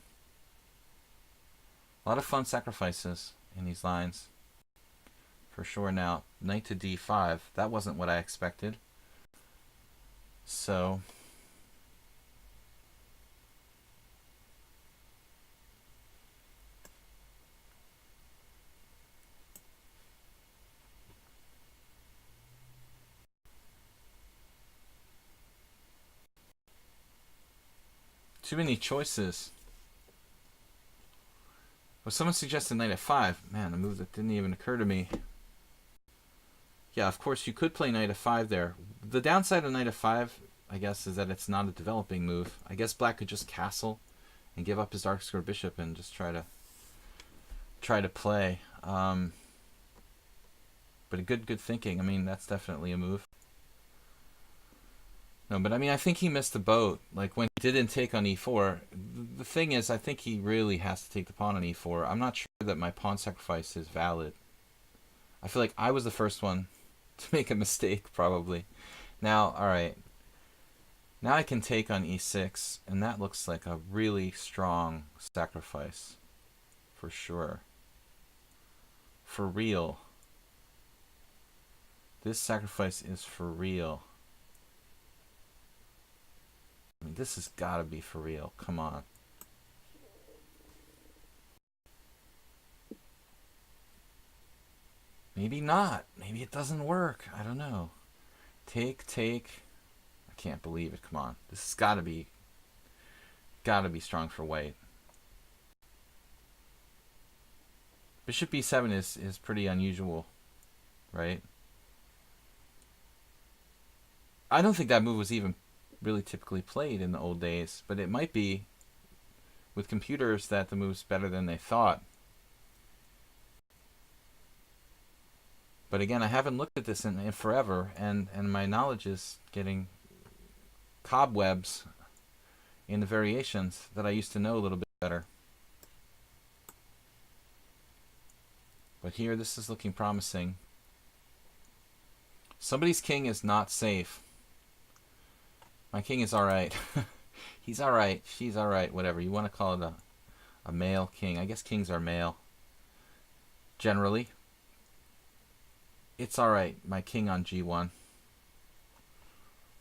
A lot of fun sacrifices in these lines, for sure. Now, knight to d5, that wasn't what I expected. So, too many choices. Well, someone suggested knight f5. Man, a move that didn't even occur to me. Yeah, of course you could play knight f5 there. The downside of knight f5, I guess, is that it's not a developing move. I guess black could just castle and give up his dark square bishop and just try to play. But a good thinking. I mean, that's definitely a move. No, but I mean, I think he missed the boat. Like, when he didn't take on e4, the thing is, I think he really has to take the pawn on e4. I'm not sure that my pawn sacrifice is valid. I feel like I was the first one to make a mistake, probably. Now, alright. Now I can take on e6, and that looks like a really strong sacrifice. For sure. For real. This sacrifice is for real. I mean, this has got to be for real. Come on. Maybe not. Maybe it doesn't work. I don't know. Take. I can't believe it. Come on. This has got to be strong for white. Bishop b7 is pretty unusual, right? I don't think that move was even really typically played in the old days, but it might be with computers that the move's better than they thought. But again, I haven't looked at this in forever, and my knowledge is getting cobwebs in the variations that I used to know a little bit better. But here, this is looking promising. Somebody's king is not safe. My king is alright. He's alright. She's alright. Whatever. You want to call it a male king. I guess kings are male. Generally. It's alright. My king on g1.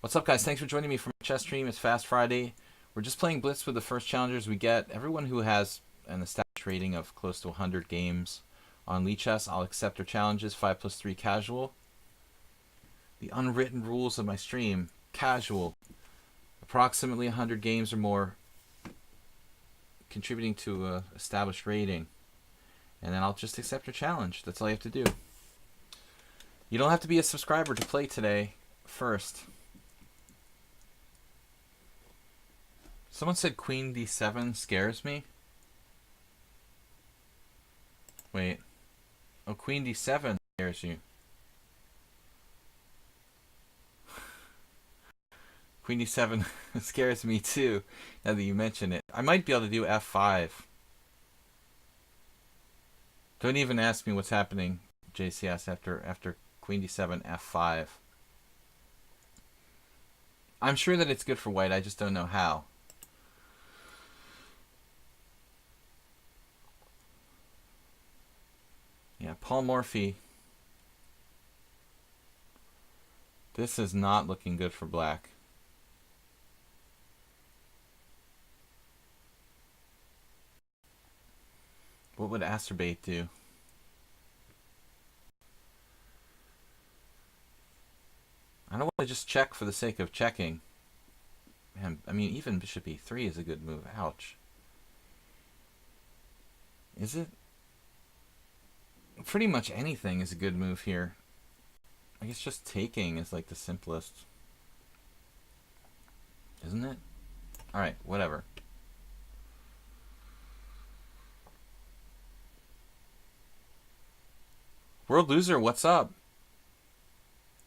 What's up, guys? Thanks for joining me for my chess stream. It's Fast Friday. We're just playing blitz with the first challengers we get. Everyone who has an established rating of close to 100 games on lichess, I'll accept their challenges. 5+3 casual. The unwritten rules of my stream. Casual. Approximately 100 games or more, contributing to a established rating. And then I'll just accept your challenge. That's all you have to do. You don't have to be a subscriber to play today first. Someone said queen d7 scares me. Wait. Oh, queen d7 scares you. Queen d7 scares me too, now that you mention it. I might be able to do f5. Don't even ask me what's happening, JCS, after queen d7, f5. I'm sure that it's good for white, I just don't know how. Yeah, Paul Morphy. This is not looking good for black. What would Asterbate do? I don't want to just check for the sake of checking. Man, I mean, even bishop e3 is a good move. Ouch. Is it? Pretty much anything is a good move here. I guess just taking is like the simplest. Isn't it? Alright, whatever. World Loser, what's up?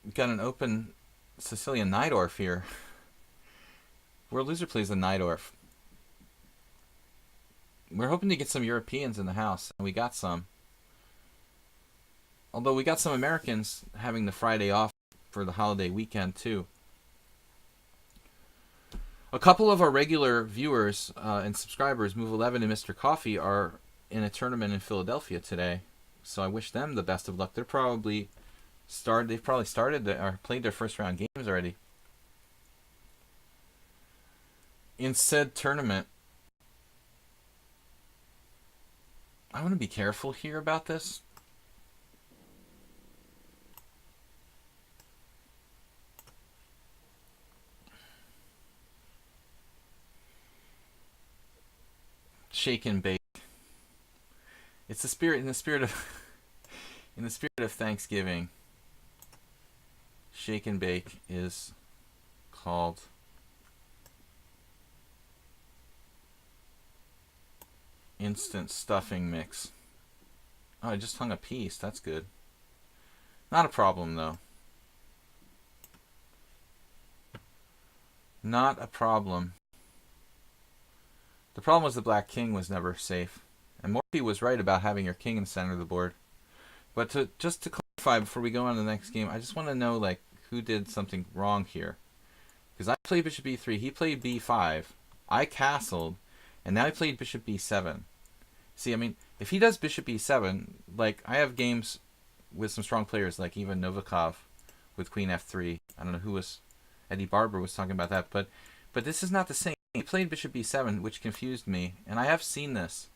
We've got an open Sicilian Najdorf here. World Loser plays the Najdorf. We're hoping to get some Europeans in the house, and we got some. Although we got some Americans having the Friday off for the holiday weekend, too. A couple of our regular viewers and subscribers, Move 11 and Mr. Coffee, are in a tournament in Philadelphia today. So I wish them the best of luck. They've probably started or played their first round games already. In said tournament, I want to be careful here about this. Shake and bake. It's the spirit in the spirit of Thanksgiving. Shake and bake is called instant stuffing mix. Oh, I just hung a piece. That's good. Not a problem though. Not a problem. The problem was the black king was never safe. And Morphy was right about having your king in the center of the board. But just to clarify before we go on to the next game, I just want to know like who did something wrong here. Because I played bishop e3, he played b5, I castled, and now he played bishop b7. See, I mean, if he does bishop e7, like I have games with some strong players like even Novikov with queen f3. I don't know who was, Eddie Barber was talking about that, but this is not the same. He played bishop b7, which confused me, and I have seen this.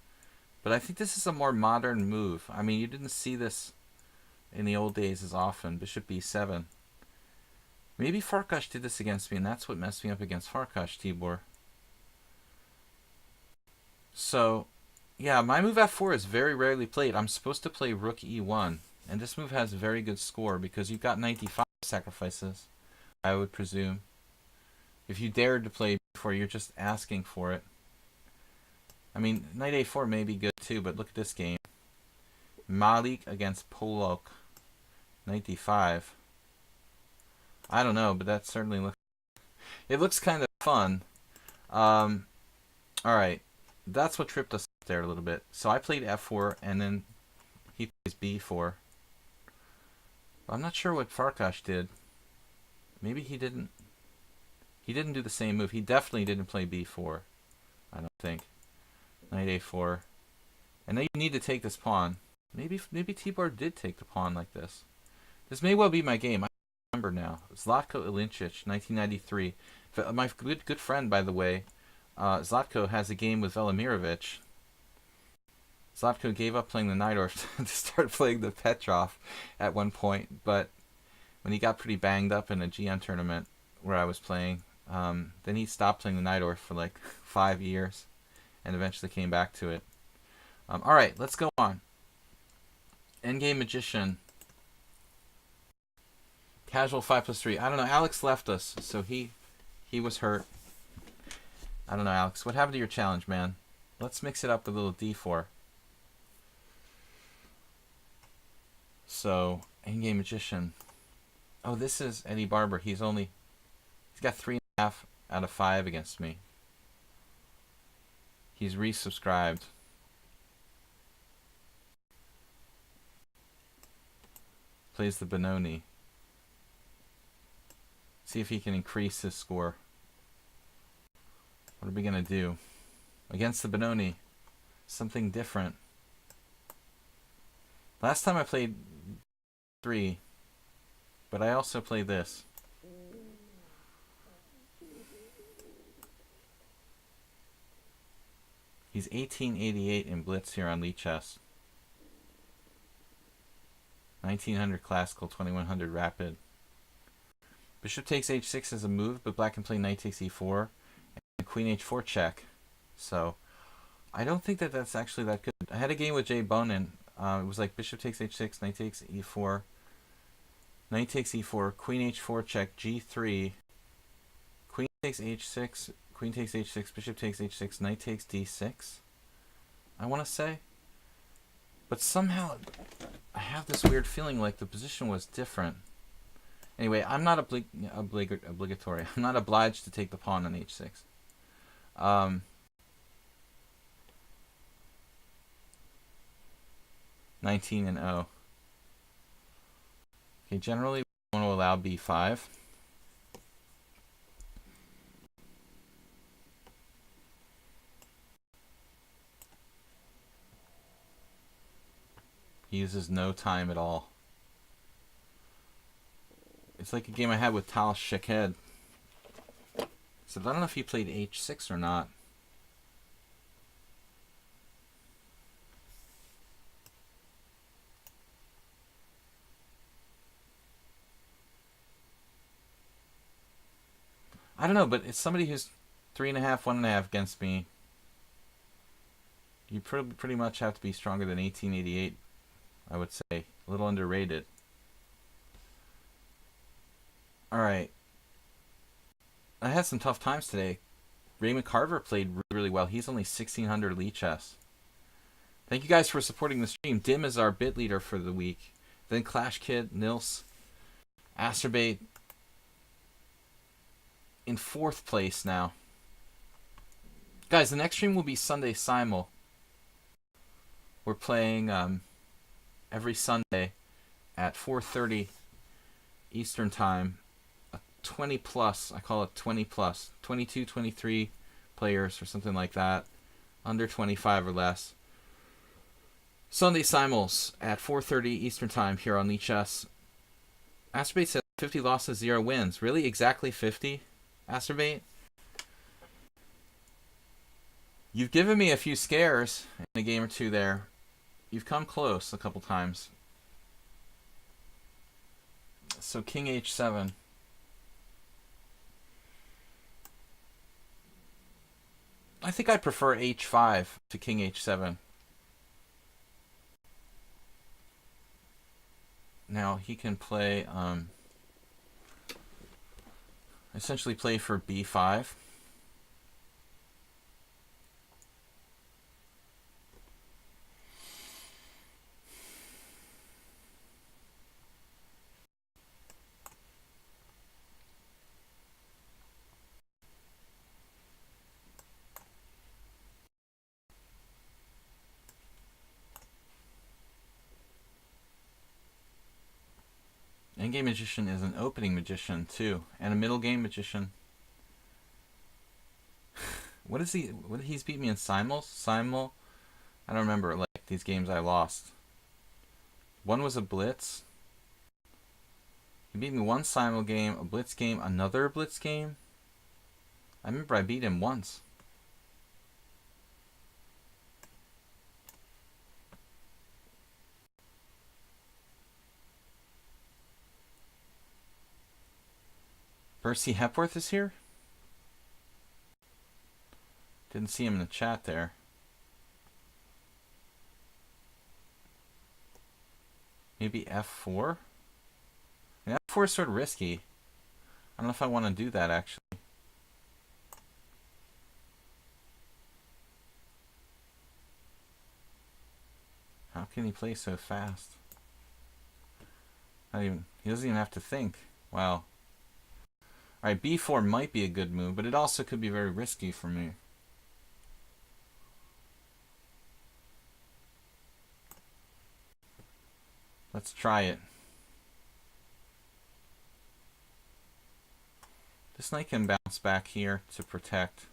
But I think this is a more modern move. I mean, you didn't see this in the old days as often. Bishop b7. Maybe Farkas did this against me, and that's what messed me up against Farkas, Tibor. So, yeah, my move f4 is very rarely played. I'm supposed to play rook e1, and this move has a very good score because you've got 95 sacrifices, I would presume. If you dared to play before, you're just asking for it. I mean, knight a4 may be good too, but look at this game. Malik against Polok. Knight d5. I don't know, but that certainly looks... It looks kind of fun. Alright. That's what tripped us up there a little bit. So I played f4, and then he plays b4. I'm not sure what Farkas did. Maybe he didn't... He didn't do the same move. He definitely didn't play b4. I don't think. Knight a4. And now you need to take this pawn. Maybe Tibor did take the pawn like this. This may well be my game. I remember now. Zlatko Ilinčić, 1993. My good friend, by the way, Zlatko has a game with Velimirovic. Zlatko gave up playing the Najdorf to start playing the Petrov at one point, but when he got pretty banged up in a GM tournament where I was playing, then he stopped playing the Najdorf for like 5 years. And eventually came back to it. Alright, let's go on. Endgame Magician. Casual 5+3. I don't know. Alex left us, so he was hurt. I don't know, Alex. What happened to your challenge, man? Let's mix it up with a little d4. So, Endgame Magician. Oh, this is Eddie Barber. He's got 3.5 out of 5 against me. He's resubscribed. Plays the Benoni. See if he can increase his score. What are we going to do? Against the Benoni. Something different. Last time I played 3. But I also played this. He's 1888 in Blitz here on lichess. 1900 classical, 2100 rapid. Bishop takes h6 as a move, but black can play knight takes e4. queen h4 check. So I don't think that that's actually that good. I had a game with Jay Bonin. It was like bishop takes h6, knight takes e4, knight takes e4, queen h4 check, g3, queen takes h6, queen takes h6, bishop takes h6, knight takes d6, I want to say. But somehow I have this weird feeling like the position was different. Anyway, I'm not obligatory. I'm not obliged to take the pawn on h6. 19-0. Okay, generally we want to allow b5. He uses no time at all. It's like a game I had with Tal Shaked. So I don't know if he played h6 or not. I don't know, but it's somebody who's 3.5, 1.5 against me. You pretty much have to be stronger than 1888, I would say. A little underrated. Alright. I had some tough times today. Raymond Carver played really well. He's only 1600 lichess. Thank you guys for supporting the stream. Dim is our bit leader for the week. Then Clash Kid, Nils, Asterbate in 4th place now. Guys, the next stream will be Sunday Simul. We're playing every Sunday at 4:30 Eastern Time. 20 plus, I call it 20 plus, 22, 23 players or something like that, under 25 or less. Sunday Simuls at 4:30 Eastern Time here on lichess. Asterbate says 50 losses, 0 wins. Really? Exactly 50? Asterbate? You've given me a few scares in a game or two there. You've come close a couple times. So king h7. I think I prefer h5 to king h7. Now he can play, essentially play for b5. Endgame Magician is an opening magician too, and a middle game magician. What is he? What he's beat me in Simul? Simul? I don't remember. Like these games I lost. One was a blitz. He beat me one Simul game, a blitz game, another blitz game. I remember I beat him once. Percy Hepworth is here? Didn't see him in the chat there. Maybe f4? And f4 is sort of risky. I don't know if I want to do that actually. How can he play so fast? He doesn't even have to think. Wow. Alright, b4 might be a good move, but it also could be very risky for me. Let's try it. This knight can bounce back here to protect.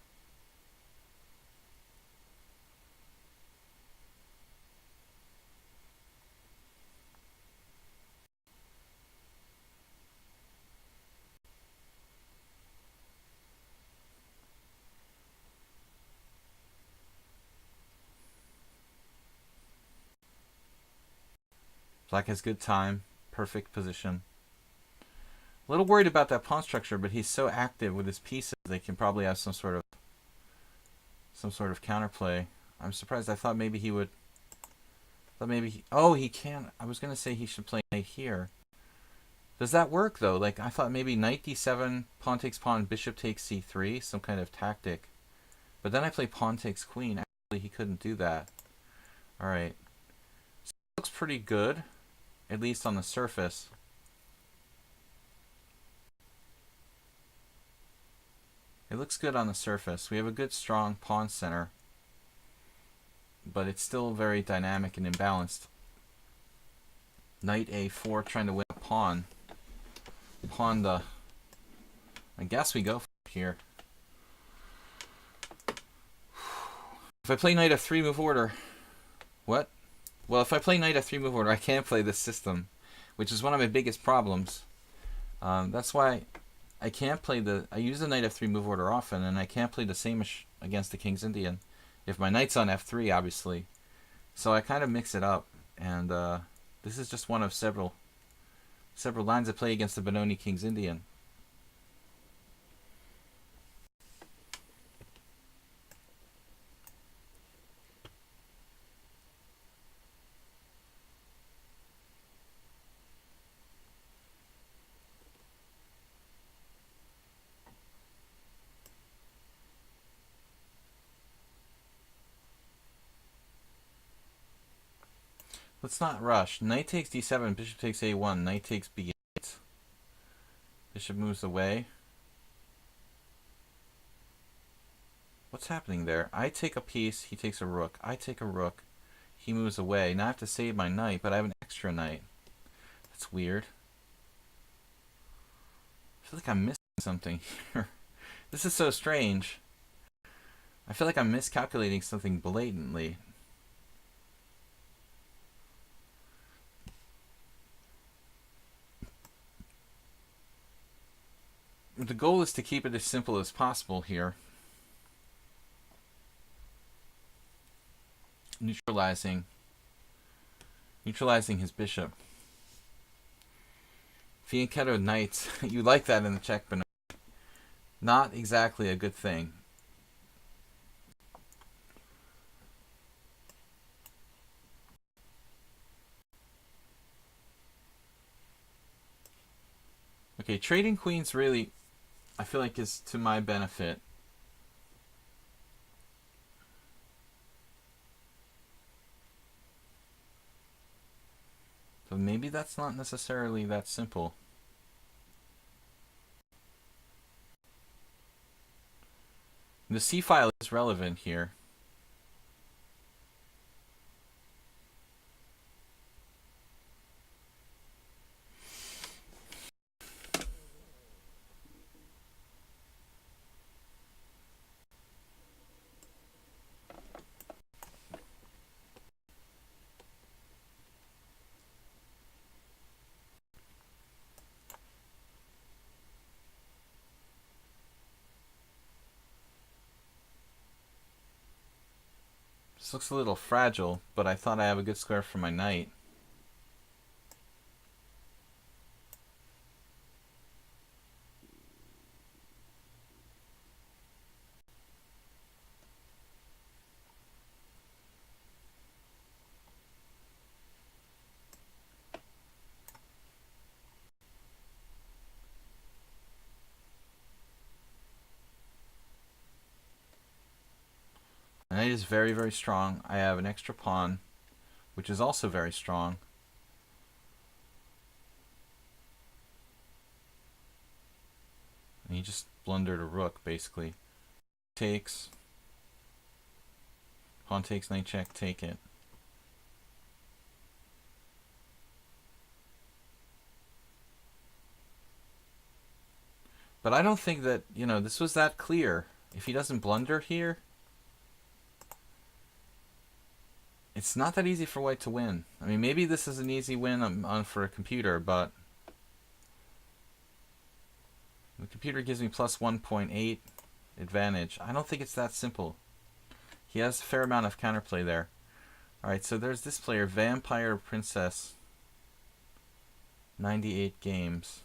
Black has good time, perfect position. A little worried about that pawn structure, but he's so active with his pieces, they can probably have some sort of some sort of counterplay. I'm surprised. I thought maybe he would. Thought maybe. Oh, he can. I was gonna say he should play knight here. Does that work though? Like I thought maybe knight d7, pawn takes pawn, bishop takes c3, some kind of tactic. But then I play pawn takes queen. Actually, he couldn't do that. All right. So it looks pretty good, at least on the surface. It looks good on the surface. We have a good strong pawn center, but it's still very dynamic and imbalanced. Knight a4 trying to win a pawn. Pawn the... I guess we go for it here. If I play knight f3 move order... What? Well, if I play knight f3 move order, I can't play this system, which is one of my biggest problems. That's why I can't play the... I use the knight f3 move order often, and I can't play the same against the King's Indian. If my knight's on f3, obviously. So I kind of mix it up, and this is just one of several lines I play against the Benoni King's Indian. Let's not rush. Knight takes d7, bishop takes a1, knight takes b8. Bishop moves away. What's happening there? I take a piece, he takes a rook. I take a rook, he moves away. Now I have to save my knight, but I have an extra knight. That's weird. I feel like I'm missing something here. This is so strange. I feel like I'm miscalculating something blatantly. The goal is to keep it as simple as possible here. Neutralizing his bishop. Fianchetto knights. You like that in the check, but not exactly a good thing. Okay, trading queens really, I feel like, is to my benefit. So maybe that's not necessarily that simple. The C file is relevant here. This looks a little fragile, but I thought I have a good square for my knight. My knight is very, very strong. I have an extra pawn, which is also very strong. And he just blundered a rook, basically. Takes. Pawn takes, knight check, take it. But I don't think that, this was that clear. If he doesn't blunder here, it's not that easy for white to win. I mean, maybe this is an easy win on for a computer, but the computer gives me plus 1.8 advantage. I don't think it's that simple. He has a fair amount of counterplay there. Alright, so there's this player, Vampire Princess. 98 games.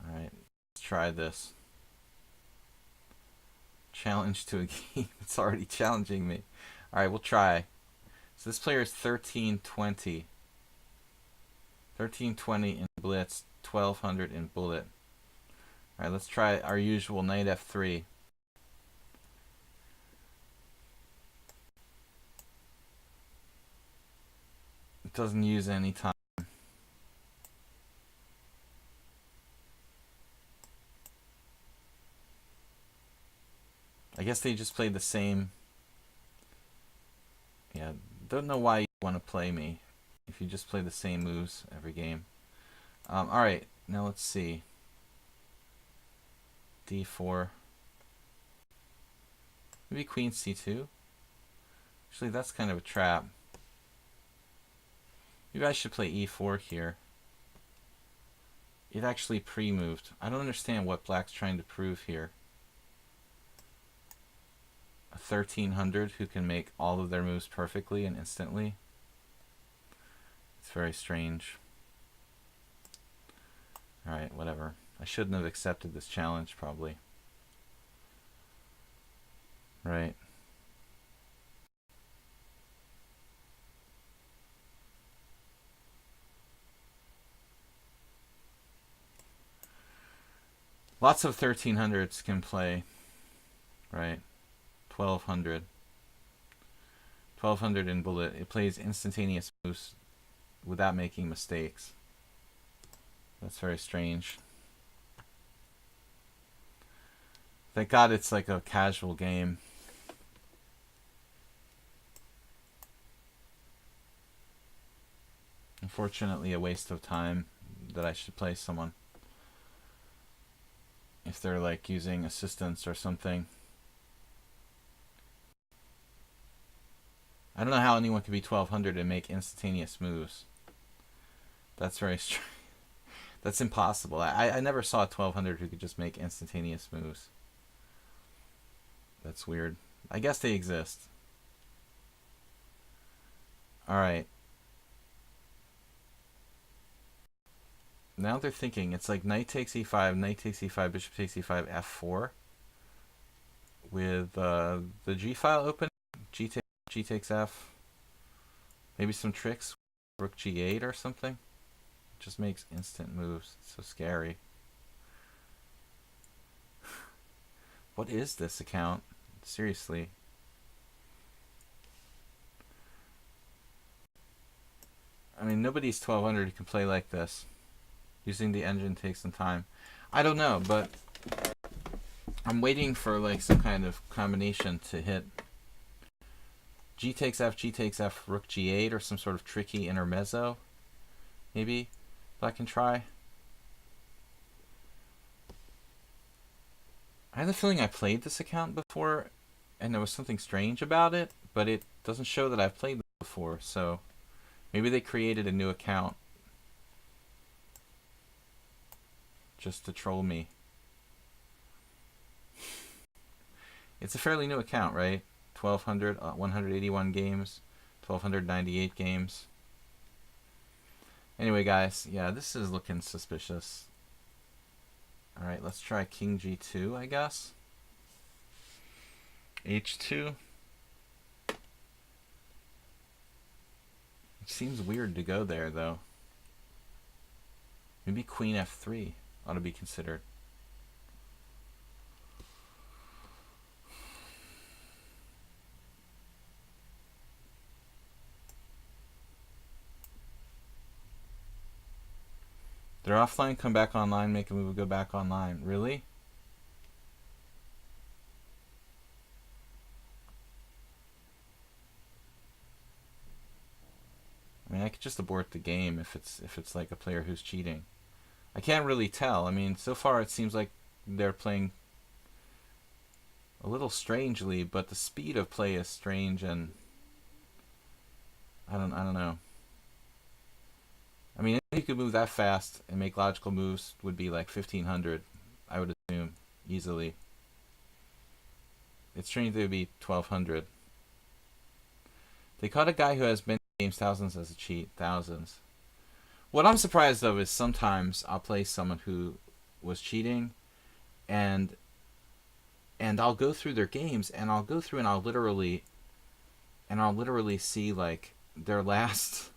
Alright, let's try this. Challenge to a game. It's already challenging me. Alright, we'll try. So this player is 1320. 1320 in blitz, 1200 in bullet. Alright, let's try our usual knight f3. It doesn't use any time. I guess they just played the same. Yeah, don't know why you want to play me if you just play the same moves every game. Alright, now let's see. d4. Maybe queen c2. Actually, that's kind of a trap. Maybe I should play e4 here. It actually pre-moved. I don't understand what black's trying to prove here. A 1300 who can make all of their moves perfectly and instantly. It's very strange. Alright, whatever. I shouldn't have accepted this challenge, probably. Right. Lots of 1300s can play. Right. 1200. 1200 in bullet. It plays instantaneous moves without making mistakes. That's very strange. Thank God it's like a casual game. Unfortunately, a waste of time that I should play someone. If they're like using assistance or something. I don't know how anyone could be 1200 and make instantaneous moves. That's very strange. That's impossible. I never saw a 1200 who could just make instantaneous moves. That's weird. I guess they exist. Alright. Now they're thinking. It's like knight takes e5, knight takes e5, bishop takes e5, f4. With the g file open. G takes f. Maybe some tricks. Rook g8 or something. Just makes instant moves. It's so scary. What is this account? Seriously. I mean, nobody's 1200 who can play like this. Using the engine takes some time. I don't know, but I'm waiting for like some kind of combination to hit. G takes f, rook g8, or some sort of tricky intermezzo. Maybe I can try. I have the feeling I played this account before and there was something strange about it, but it doesn't show that I've played this before, so maybe they created a new account just to troll me. It's a fairly new account, right? 1200, 181 games, 1298 games. Anyway, guys, yeah, this is looking suspicious. Alright, let's try king g2, I guess. h2. It seems weird to go there, though. Maybe queen f3 ought to be considered. They're offline, come back online, make a move, go back online. Really? I mean, I could just abort the game if it's like a player who's cheating. I can't really tell. I mean, so far it seems like they're playing a little strangely, but the speed of play is strange, and I don't know. I mean, if you could move that fast and make logical moves would be like 1500, I would assume, easily. It's strange they would be 1200. They caught a guy who has been in games thousands as a cheat. Thousands. What I'm surprised of is sometimes I'll play someone who was cheating and and I'll go through their games, and I'll go through and I'll literally see like their last.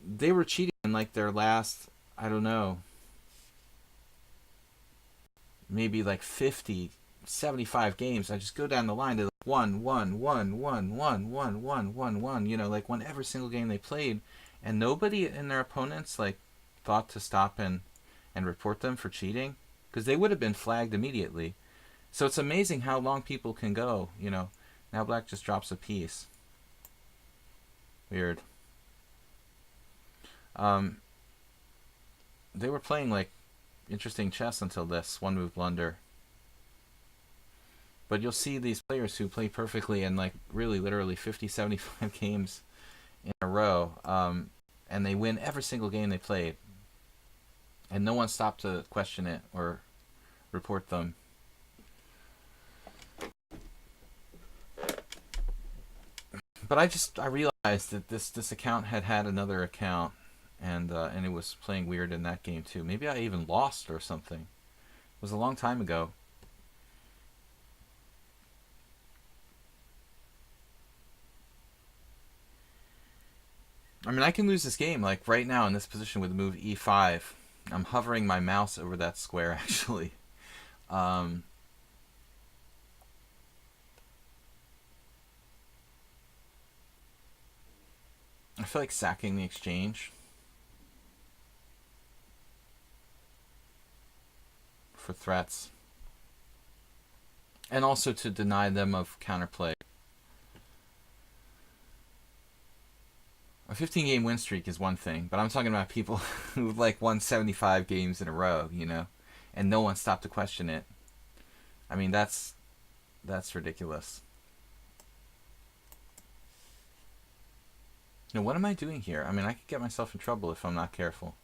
They were cheating in like their last, I don't know, maybe like 50, 75 games. I just go down the line to like 1, you know, like won every single game they played, and nobody in their opponents like thought to stop and report them for cheating, because they would have been flagged immediately. So it's amazing how long people can go, you know. Now black just drops a piece. Weird. They were playing like interesting chess until this one move blunder. But you'll see these players who play perfectly in like really literally 50, 75 games in a row, and they win every single game they played. And no one stopped to question it or report them. But I realized that this account had another account, and it was playing weird in that game too. Maybe I even lost or something. It was a long time ago. I mean, I can lose this game like right now in this position with the move e5. I'm hovering my mouse over that square actually. I feel like sacking the exchange for threats, and also to deny them of counterplay. A 15-game win streak is one thing, but I'm talking about people who've like won 75 games in a row, you know, and no one stopped to question it. I mean, that's ridiculous. Now, what am I doing here? I mean, I could get myself in trouble if I'm not careful.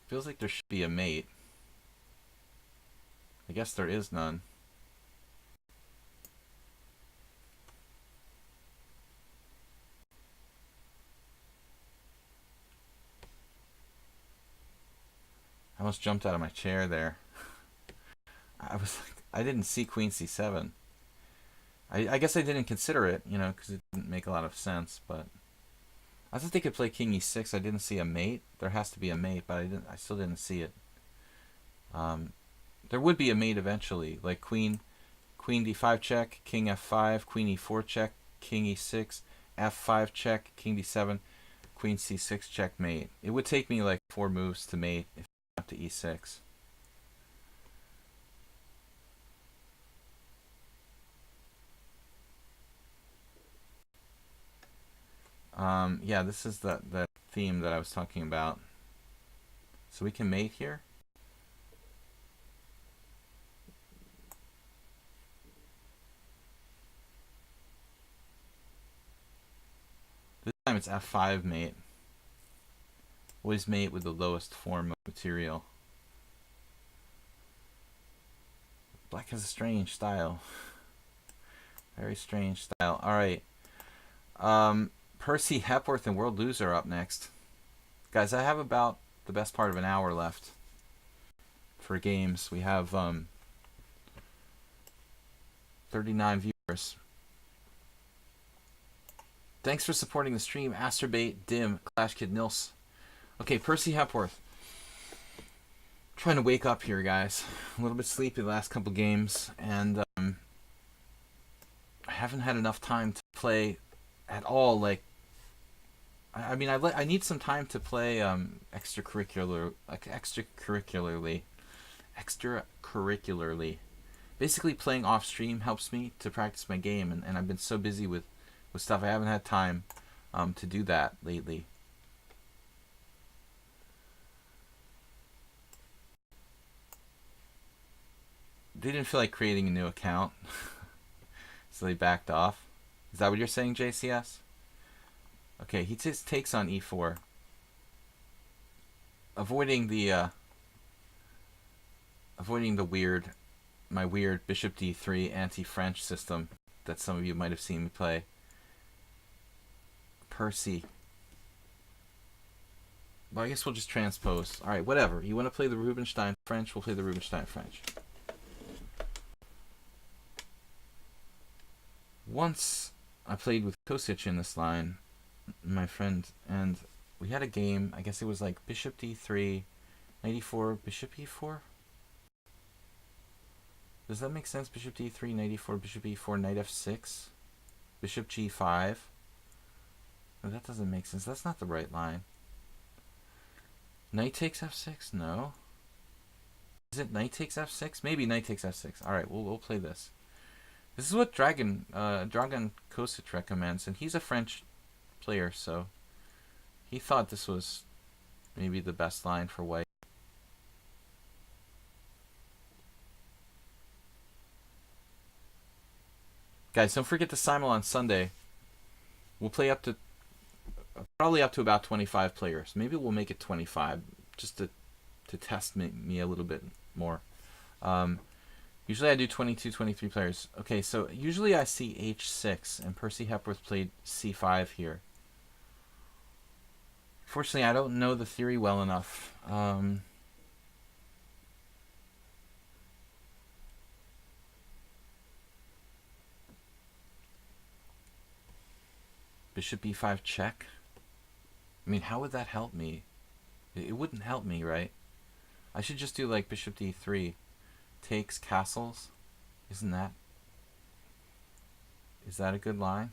Feels like there should be a mate. I guess there is none. I almost jumped out of my chair there. I was like, I didn't see Queen C7. I guess I didn't consider it, you know, because it didn't make a lot of sense. But I thought they could play King E6. I didn't see a mate. There has to be a mate, but I still didn't see it. There would be a mate eventually, like Queen D5 check, King F5, Queen E4 check, King E6, F5 check, King D7, Queen C6 checkmate. It would take me like 4 moves to mate if I went to E6. Yeah, this is the theme that I was talking about. So we can mate here. This time it's F5 mate. Always mate with the lowest form of material. Black has a strange style. Very strange style. Alright. Percy Hepworth and World Loser are up next. Guys, I have about the best part of an hour left for games. We have 39 viewers. Thanks for supporting the stream. Asterbait, Dim, Clash Kid, Nils. Okay, Percy Hepworth. Trying to wake up here, guys. A little bit sleepy the last couple games, and I haven't had enough time to play at all. Like, I mean, I need some time to play extracurricularly. Basically, playing off stream helps me to practice my game, and I've been so busy with stuff I haven't had time to do that lately. They didn't feel like creating a new account, so they backed off. Is that what you're saying, JCS? Okay, he just takes on e4, avoiding the weird my weird bishop d3 anti-French system that some of you might have seen me play. Percy. Well, I guess we'll just transpose. All right, whatever. You want to play the Rubinstein French? We'll play the Rubinstein French. Once I played with Kosic in this line, my friend, and we had a game. I guess it was like bishop d3, knight e4, bishop e4. Does that make sense? Bishop d3, knight e4, bishop e4, knight f6, bishop g5. No, that doesn't make sense. That's not the right line. Knight takes f6? No. Is it knight takes f6? Maybe knight takes f6. All right, we'll play this. This is what Dragan Kosic recommends, and he's a French player, so he thought this was maybe the best line for white. Guys, don't forget to simul on Sunday. We'll play up to probably up to about 25 players. Maybe we'll make it 25 just to test me a little bit more. Usually I do 22, 23 players. Okay, so usually I see h6, and Percy Hepworth played c5 here. Fortunately, I don't know the theory well enough. Bishop e5 check. I mean, how would that help me? It wouldn't help me, right? I should just do like bishop d3. Takes castles. Is that a good line?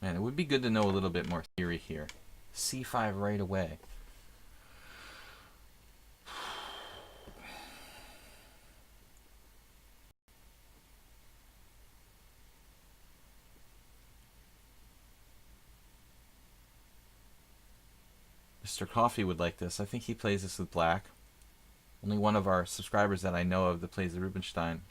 Man, it would be good to know a little bit more theory here. c5 right away. Mr. Coffee would like this. I think he plays this with black. Only one of our subscribers that I know of that plays the Rubinstein.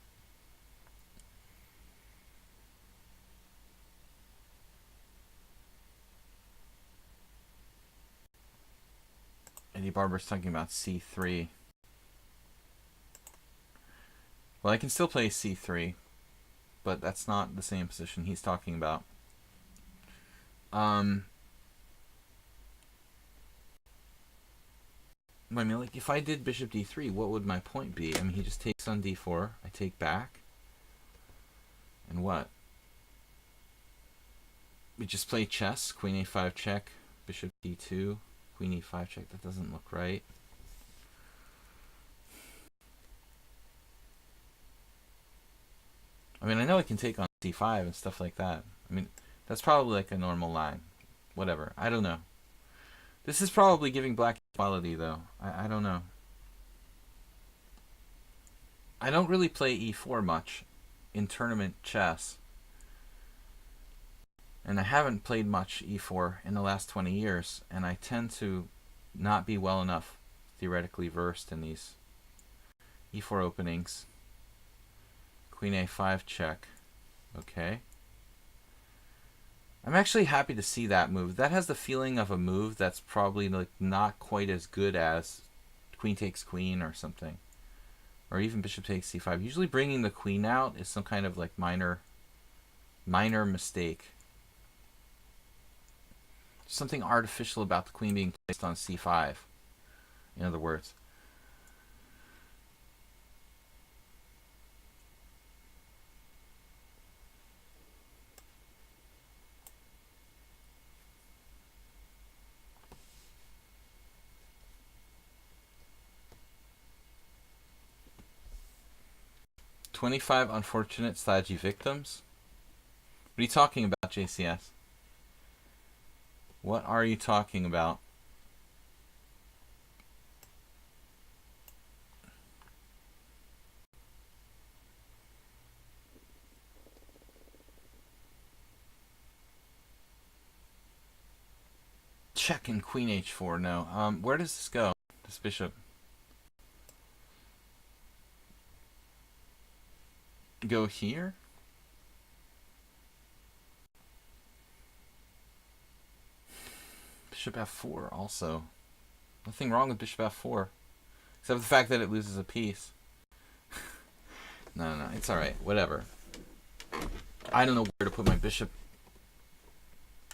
Eddie Barber's talking about c3. Well, I can still play c3, but that's not the same position he's talking about. I mean, like, if I did bishop d3, what would my point be? I mean, he just takes on d4. I take back. And what? We just play chess. Queen a5 check. Bishop d2. Queen e5 check. That doesn't look right. I mean, I know I can take on c5 and stuff like that. I mean, that's probably like a normal line. Whatever. I don't know. This is probably giving black equality, though. I don't know. I don't really play e4 much in tournament chess. And I haven't played much e4 in the last 20 years. And I tend to not be well enough theoretically versed in these e4 openings. Queen a5 check. Okay. I'm actually happy to see that move. That has the feeling of a move that's probably like not quite as good as queen takes queen or something. Or even bishop takes c5. Usually bringing the queen out is some kind of like minor mistake. Something artificial about the queen being placed on c5. In other words. "25 unfortunate Sladgie victims." What are you talking about, JCS? What are you talking about? Check in queen h4. No. Where does this go? This bishop. Go here? Bishop f4 also. Nothing wrong with bishop f4. Except for the fact that it loses a piece. No, it's alright. Whatever. I don't know where to put my bishop.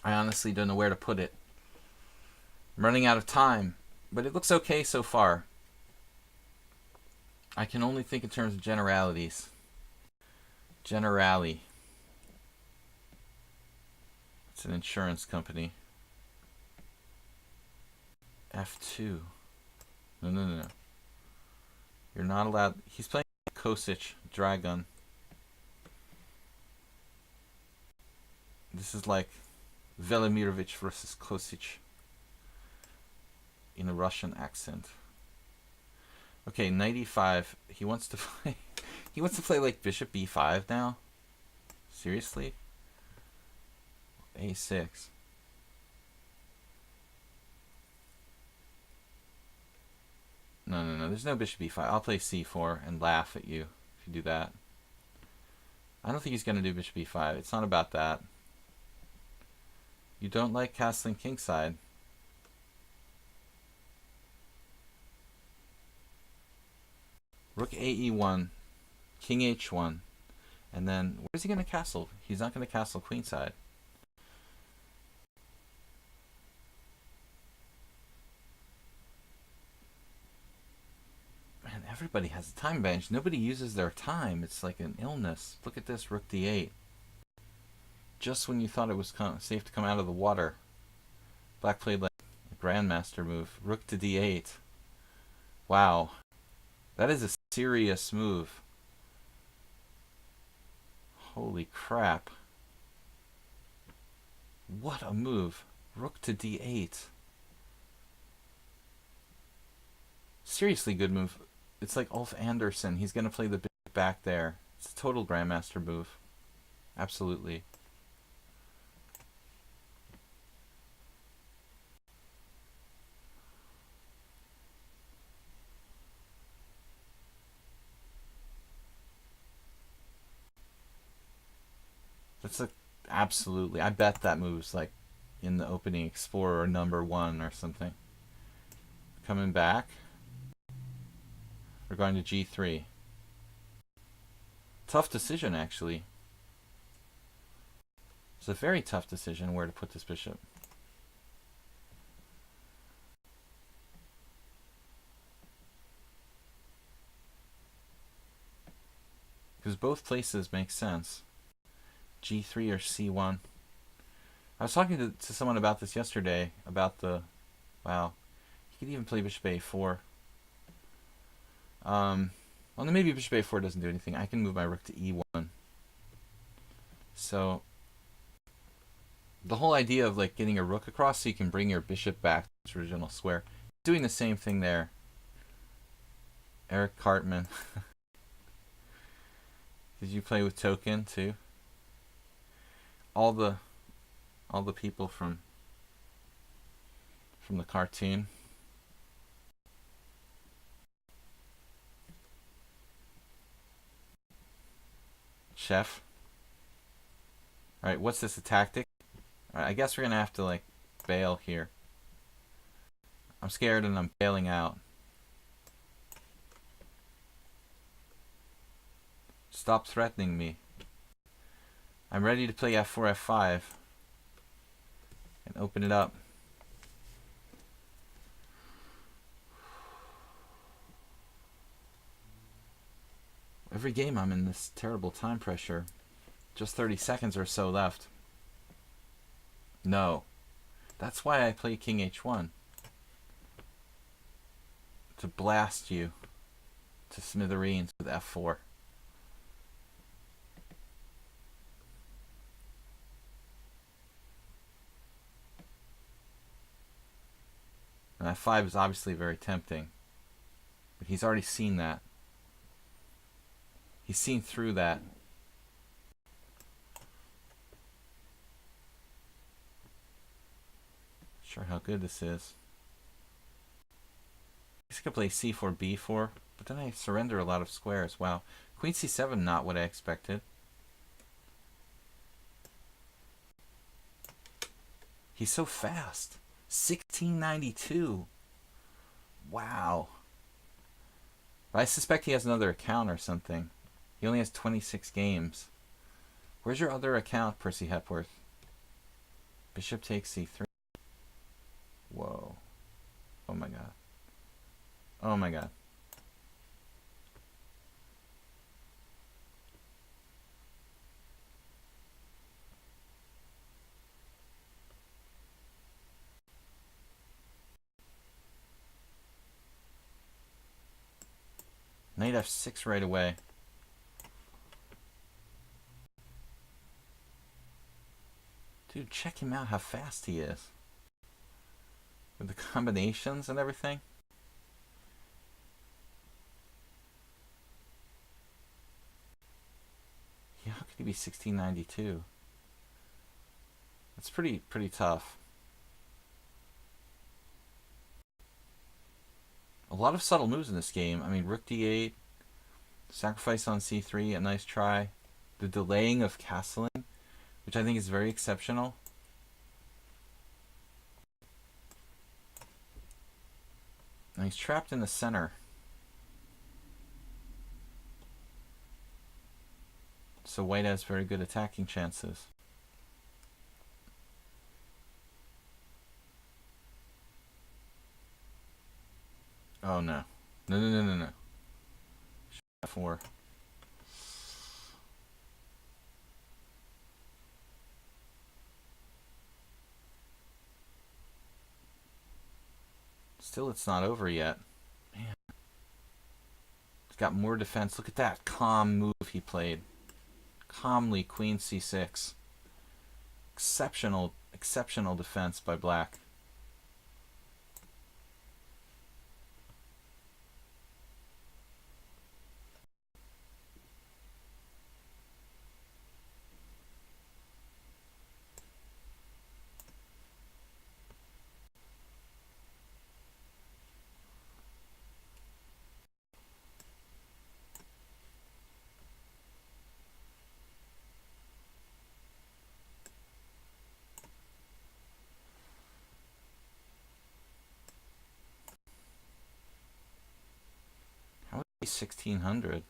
I honestly don't know where to put it. I'm running out of time. But it looks okay so far. I can only think in terms of generalities. Generali. It's an insurance company. F2. No. You're not allowed. He's playing Kosic, Dragon. This is like Velimirovich versus Kosic in a Russian accent. Okay, knight e5. He wants to play. He wants to play like bishop b5 now. Seriously? a6. No. There's no bishop b5. I'll play c4 and laugh at you if you do that. I don't think he's going to do bishop b5. It's not about that. You don't like castling kingside. Rook ae1, king h1, and then where's he going to castle? He's not going to castle queenside. Man, everybody has a time advantage. Nobody uses their time. It's like an illness. Look at this, rook d8. Just when you thought it was safe to come out of the water, Black played like a grandmaster move. Rook to d8. Wow. That is a serious move. Holy crap. What a move. Rook to d8. Seriously good move. It's like Ulf Anderson. He's going to play the bishop back there. It's a total grandmaster move. Absolutely. That's a absolutely. I bet that move's like in the opening Explorer #1 or something. Coming back. We're going to g3. Tough decision, actually. It's a very tough decision where to put this bishop. Because both places make sense. g3 or c1. I was talking to someone about this yesterday, about the, wow, you could even play bishop a4. Well, then maybe bishop a4 doesn't do anything. I can move my rook to e1. So, the whole idea of like getting a rook across so you can bring your bishop back to its original square. Doing the same thing there. Eric Cartman. Did you play with Token too? All the people from the cartoon. Chef. Alright, what's this, a tactic? Alright, I guess we're gonna have to like bail here. I'm scared and I'm bailing out. Stop threatening me. I'm ready to play f4, f5 and open it up. Every game I'm in this terrible time pressure. Just 30 seconds or so left. No. That's why I play king h1. To blast you to smithereens with f4. And f5 is obviously very tempting. But he's already seen that. He's seen through that. Sure how good this is. He's gonna play c4, b4, but then I surrender a lot of squares. Wow. Queen c7, not what I expected. He's so fast. 1692. Wow. But I suspect he has another account or something. He only has 26 games. Where's your other account, Percy Hepworth? Bishop takes c3. Whoa. Oh my god. Oh my god. Knight f6 right away. Dude, check him out how fast he is. With the combinations and everything. Yeah, how could he be 1692? That's pretty tough. A lot of subtle moves in this game. I mean, rook d8, sacrifice on c3, a nice try. The delaying of castling, which I think is very exceptional. And he's trapped in the center. So white has very good attacking chances. Oh no. No. F4. Still, it's not over yet. Man. He's got more defense. Look at that calm move he played. Calmly, queen c6. Exceptional defense by black. How would it be 1600?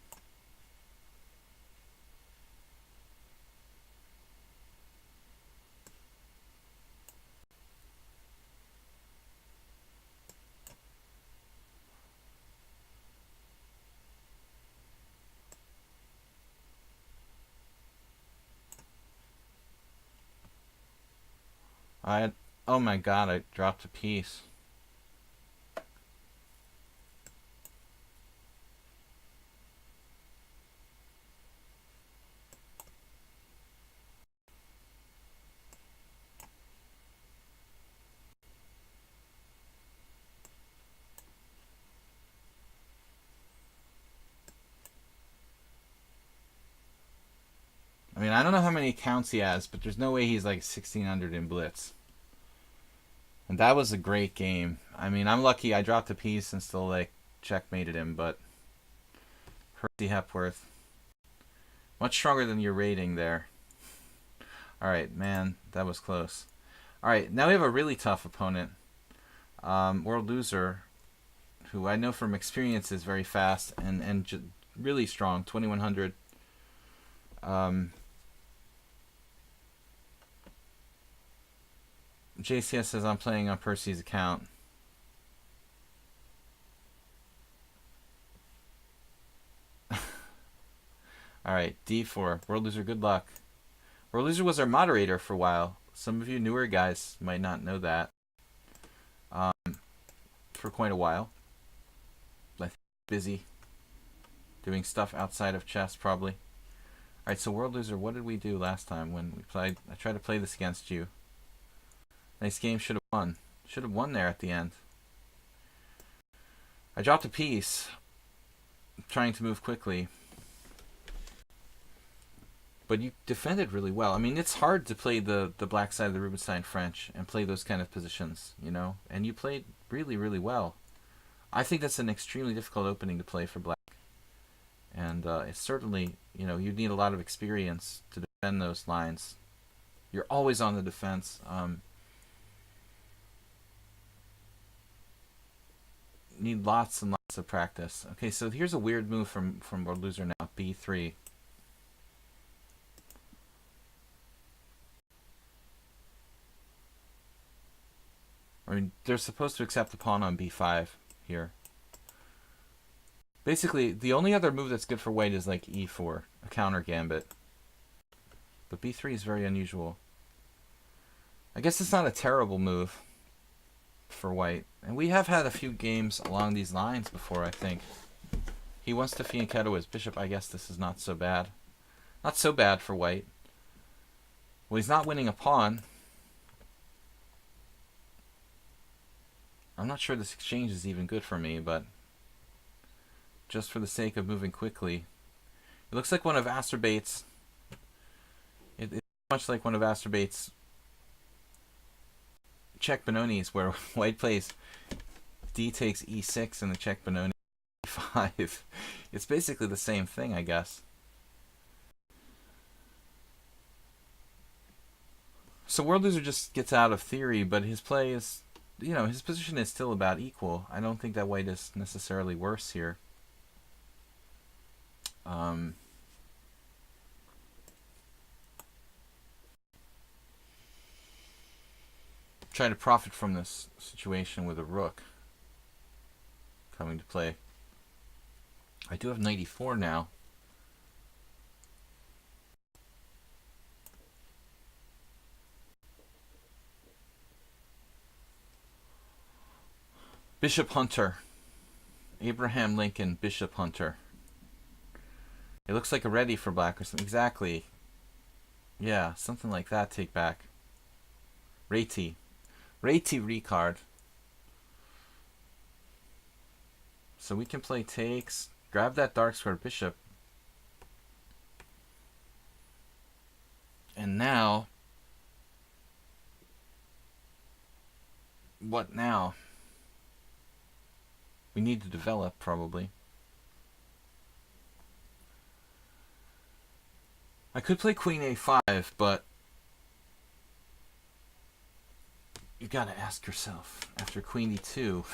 Oh my god, I dropped a piece. I mean, I don't know how many accounts he has, but there's no way he's like 1600 in blitz. And that was a great game. I mean, I'm lucky I dropped a piece and still like checkmated him, but Percy Hepworth, much stronger than your rating there. All right, man, that was close. All right, now we have a really tough opponent, world loser, who I know from experience is very fast and really strong, 2100. JCS says I'm playing on Percy's account. Alright, D4. World Loser, good luck. World Loser was our moderator for a while. Some of you newer guys might not know that. For quite a while. I think busy doing stuff outside of chess, probably. Alright, so World Loser, what did we do last time when we played? I tried to play this against you. Nice game, should have won. Should have won there at the end. I dropped a piece, trying to move quickly. But you defended really well. I mean, it's hard to play the black side of the Rubinstein French and play those kind of positions, you know? And you played really, really well. I think that's an extremely difficult opening to play for black. And it's certainly, you know, you need a lot of experience to defend those lines. You're always on the defense. Need lots and lots of practice. Okay, so here's a weird move from World Loser now. B3. I mean, they're supposed to accept the pawn on B5 here. Basically, the only other move that's good for white is like E4, a counter gambit. But B3 is very unusual. I guess it's not a terrible move for white. And we have had a few games along these lines before, I think. He wants to fianchetto his bishop. I guess this is not so bad. Not so bad for white. Well, he's not winning a pawn. I'm not sure this exchange is even good for me, but just for the sake of moving quickly. It looks like one of Astorbate's. It's much like one of Astorbate's check Benoni's, where white plays D takes E6 and the check Benoni E5. It's basically the same thing, I guess. So World Loser just gets out of theory, but his play is, you know, his position is still about equal. I don't think that white is necessarily worse here. Try to profit from this situation with a rook coming to play. I do have knight e4 now. Bishop Hunter. Abraham Lincoln, Bishop Hunter. It looks like a ready for black or something. Exactly. Yeah, something like that. Take back. Reti. Reti Ricard. So we can play takes. Grab that dark square bishop. And now... what now? We need to develop, probably. I could play queen a5, but you gotta ask yourself, after queen e2,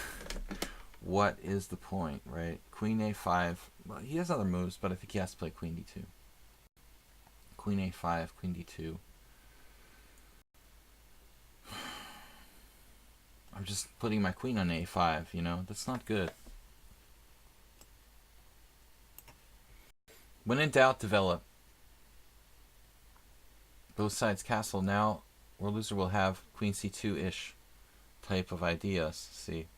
what is the point, right? Queen a5, well, he has other moves, but I think he has to play queen d2. Queen a5, queen d2. I'm just putting my queen on a5, you know? That's not good. When in doubt, develop. Both sides castle. Now, World Loser will have queen c2-ish type of ideas. See.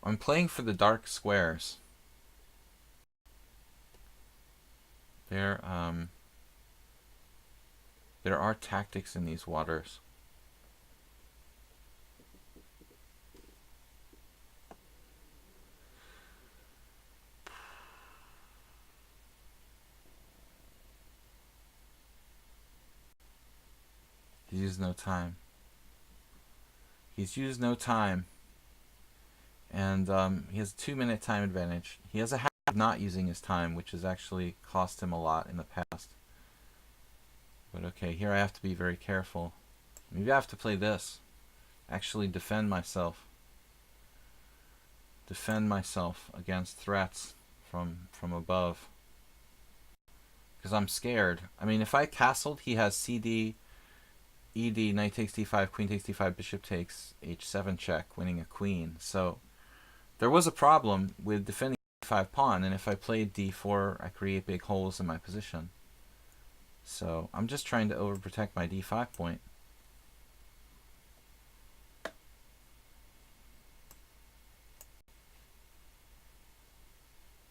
I'm playing for the dark squares. There are tactics in these waters. He's used no time. He's used no time. And he has a 2-minute time advantage. He has a habit of not using his time, which has actually cost him a lot in the past. But okay, here I have to be very careful. Maybe I have to play this. Actually defend myself. Defend myself against threats from above. Because I'm scared. I mean, if I castled, he has CD, ED, knight takes d5, queen takes d5, bishop takes h7 check, winning a queen. So there was a problem with defending d5 pawn, and if I played d4, I create big holes in my position. So I'm just trying to overprotect my d5 point.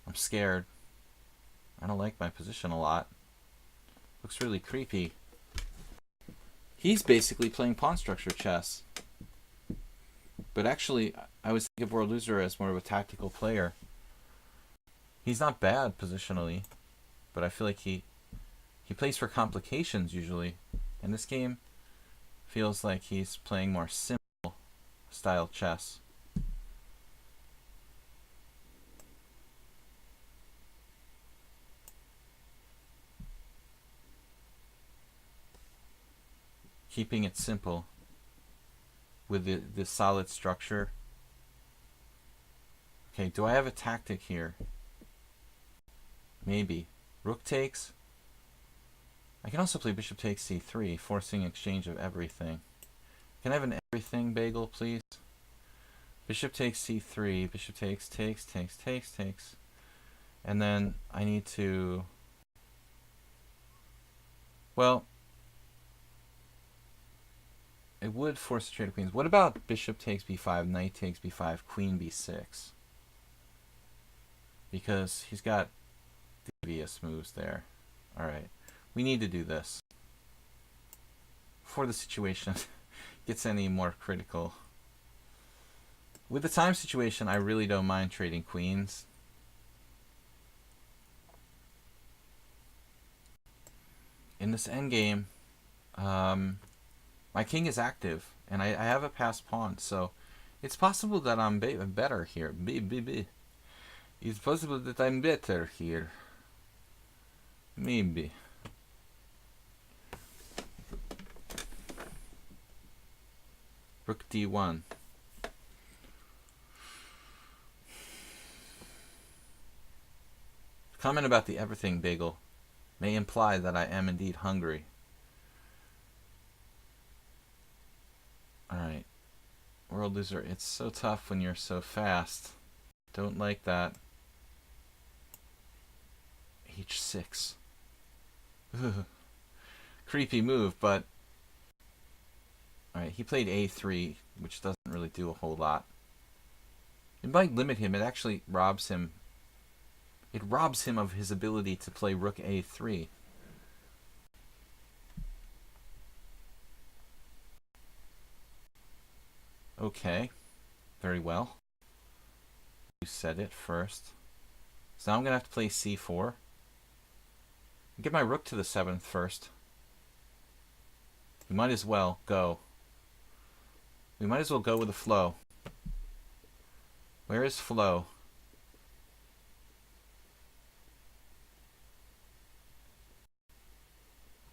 I'm scared. I don't like my position a lot. Looks really creepy. He's basically playing pawn structure chess. But actually, I was thinking of World Loser as more of a tactical player. He's not bad positionally, but I feel like he plays for complications usually. And this game feels like he's playing more simple style chess. Keeping it simple. with the solid structure. Okay, do I have a tactic here? Maybe. Rook takes. I can also play bishop takes c3, forcing exchange of everything. Can I have an everything bagel, please? Bishop takes c3, bishop takes, takes. And then I need to... Well, it would force a trade of queens. What about bishop takes b5, knight takes b5, queen b6? Because he's got devious moves there. Alright, we need to do this before the situation gets any more critical. With the time situation, I really don't mind trading queens. In this endgame, my king is active, and I have a passed pawn, so it's possible that I'm better here. It's possible that I'm better here. Maybe. Rook d1. Comment about the everything bagel may imply that I am indeed hungry. Alright. World loser, it's so tough when you're so fast. Don't like that. H6. Ugh. Creepy move, but... Alright, he played a3, which doesn't really do a whole lot. It might limit him, it actually robs him. It robs him of his ability to play rook a3. Okay, very well. You said it first. So now I'm going to have to play c4. Get my rook to the 7th first. We might as well go. We might as well go with the flow. Where is flow?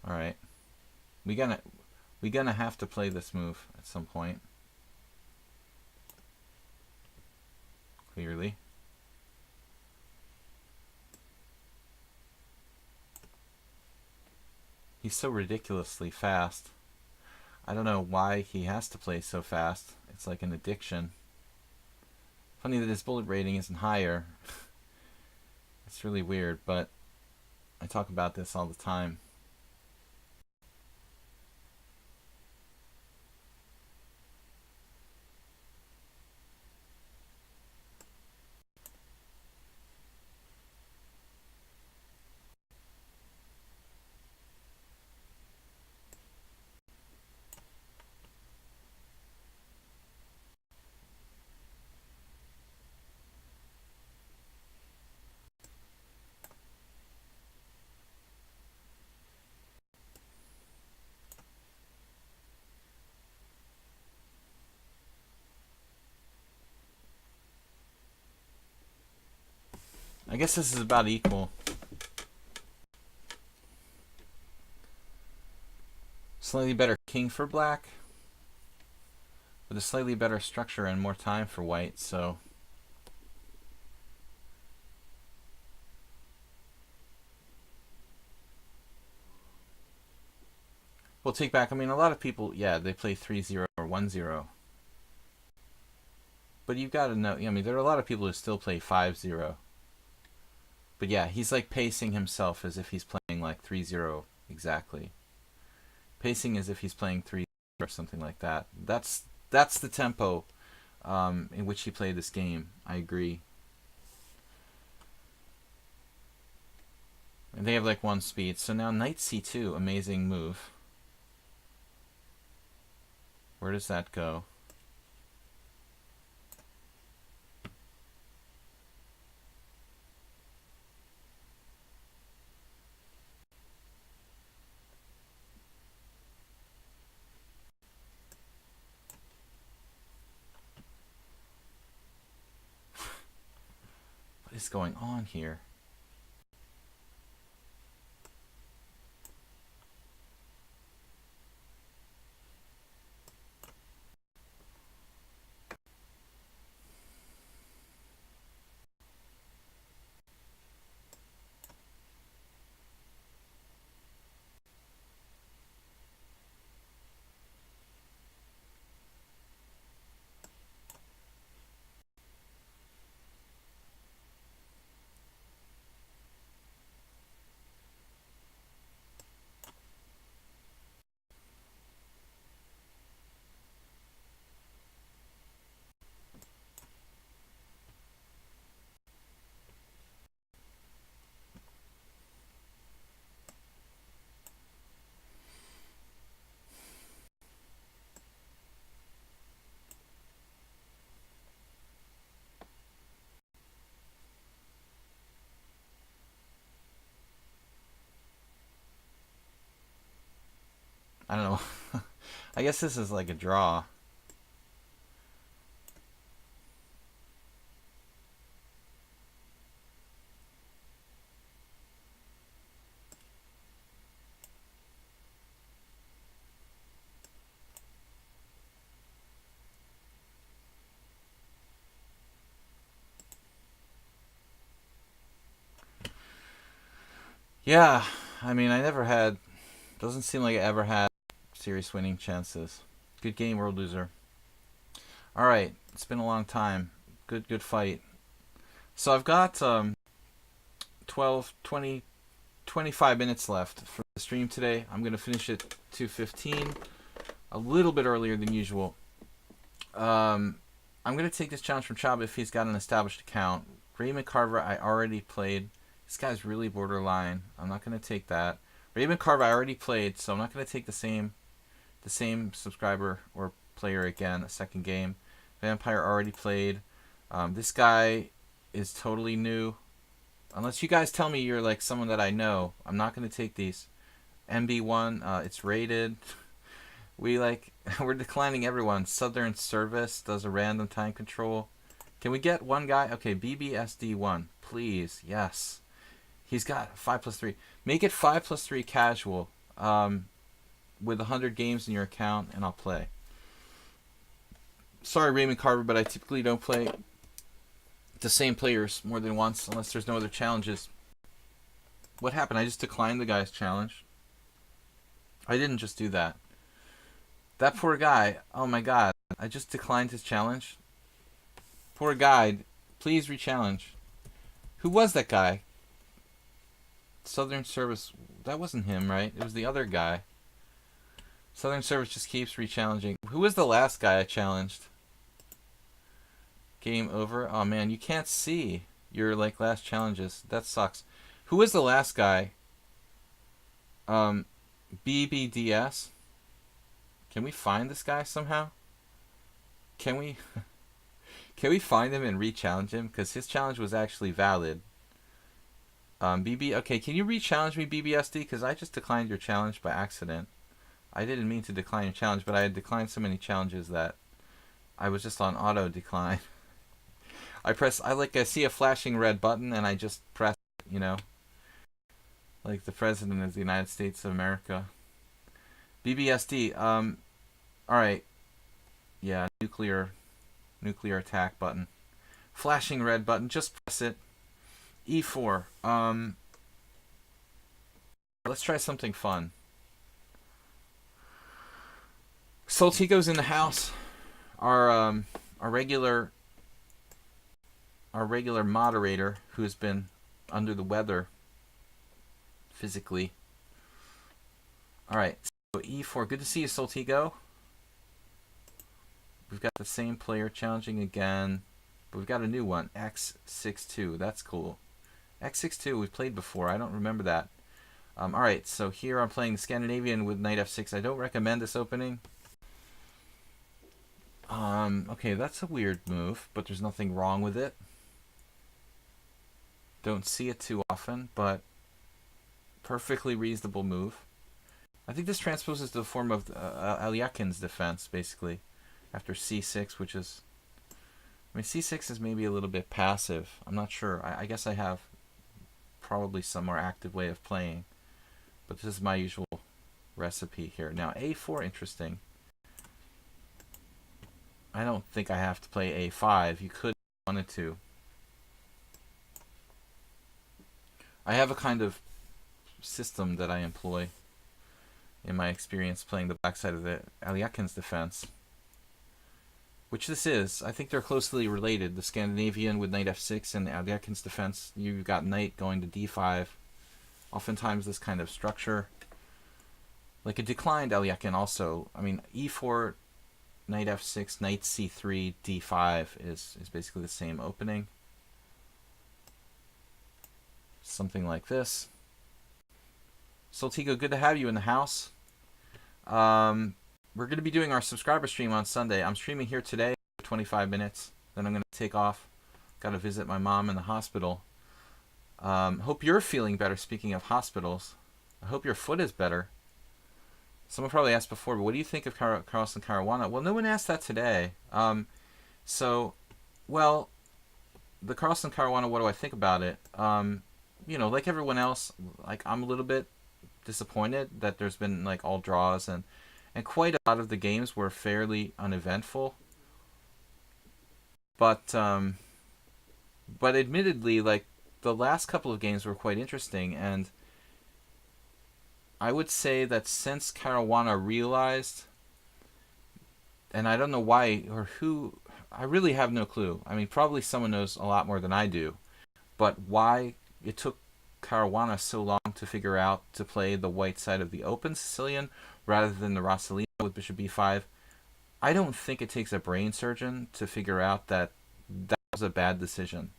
Alright. We gonna have to play this move at some point. Clearly. He's so ridiculously fast. I don't know why he has to play so fast. It's like an addiction. Funny that his bullet rating isn't higher. It's really weird, but I talk about this all the time. I guess this is about equal. Slightly better king for black, with a slightly better structure and more time for white, so... We'll take back, I mean, a lot of people, yeah, they play 3-0 or 1-0. But you've got to know, I mean, there are a lot of people who still play 5-0. But yeah, he's like pacing himself as if he's playing like 3-0 exactly. Pacing as if he's playing 3 or something like that. That's the tempo in which he played this game. I agree. And they have like 1 speed. So now knight c2, amazing move. Where does that go? What is going on here? I don't know. I guess this is like a draw. Yeah, I mean, I never had. Doesn't seem like I ever had serious winning chances. Good game, world loser. All right, it's been a long time. Good fight. So I've got 12, 20, 25 minutes left for the stream today. I'm going to finish at 2:15, a little bit earlier than usual. I'm going to take this challenge from Chab if he's got an established account. Raymond Carver, I already played. This guy's really borderline. I'm not going to take that. Raymond Carver, I already played, so I'm not going to take the same subscriber or player again, a second game. Vampire already played. This guy is totally new. Unless you guys tell me you're like someone that I know, I'm not going to take these. MB1, it's rated. We're declining everyone. Southern Service does a random time control. Can we get one guy? Okay, BBSD1, please. Yes. He's got 5+3. Make it 5+3 casual. With 100 games in your account, and I'll play. Sorry, Raymond Carver, but I typically don't play the same players more than once unless there's no other challenges. What happened? I just declined the guy's challenge. I didn't just do that. That poor guy. Oh my god. I just declined his challenge. Poor guy. Please re-challenge. Who was that guy? Southern Service. That wasn't him, right? It was the other guy. Southern Service just keeps re-challenging. Who was the last guy I challenged? Game over. Oh man, you can't see your like last challenges. That sucks. Who was the last guy? BBDS. Can we find this guy somehow? Can we can we find him and re-challenge him? Because his challenge was actually valid. Okay, can you re-challenge me, BBSD? Because I just declined your challenge by accident. I didn't mean to decline your challenge, but I had declined so many challenges that I was just on auto decline. I see a flashing red button and I just press it, you know? Like the President of the United States of America. BBSD, alright. Yeah, nuclear attack button. Flashing red button, just press it. E4. Let's try something fun. Soltigo's in the house. Our regular moderator who has been under the weather physically. All right, so E4. Good to see you, Soltigo. We've got the same player challenging again, but we've got a new one, X62. That's cool. X62 we've played before. I don't remember that. All right, so here I'm playing the Scandinavian with Knight F6. I don't recommend this opening. Okay, that's a weird move, but there's nothing wrong with it. Don't see it too often, but perfectly reasonable move. I think this transposes to the form of Alyakin's defense, basically, after C6, which is... I mean, C6 is maybe a little bit passive. I'm not sure. I guess I have probably some more active way of playing, but this is my usual recipe here. Now, A4, interesting. I don't think I have to play A5. You could if you wanted to. I have a kind of system that I employ in my experience playing the backside of the Alyakin's defense. Which this is. I think they're closely related. The Scandinavian with Knight F6 and the Alyakin's defense. You've got Knight going to D5. Oftentimes this kind of structure. Like a declined Alyakin also. I mean, E4... Knight F6, Knight C3, D5 is basically the same opening. Something like this. Soltigo, good to have you in the house. We're going to be doing our subscriber stream on Sunday. I'm streaming here today for 25 minutes. Then I'm going to take off. Got to visit my mom in the hospital. Hope you're feeling better, speaking of hospitals. I hope your foot is better. Someone probably asked before, but what do you think of Carlsen Caruana? Well, no one asked that today. So, well, the Carlsen Caruana, what do I think about it? Like everyone else, like I'm a little bit disappointed that there's been like all draws and quite a lot of the games were fairly uneventful. But admittedly, like the last couple of games were quite interesting, and I would say that since Caruana realized, and I don't know why or who, I really have no clue. I mean, probably someone knows a lot more than I do, but why it took Caruana so long to figure out to play the white side of the open Sicilian rather than the Rossellino with bishop b5. I don't think it takes a brain surgeon to figure out that that was a bad decision.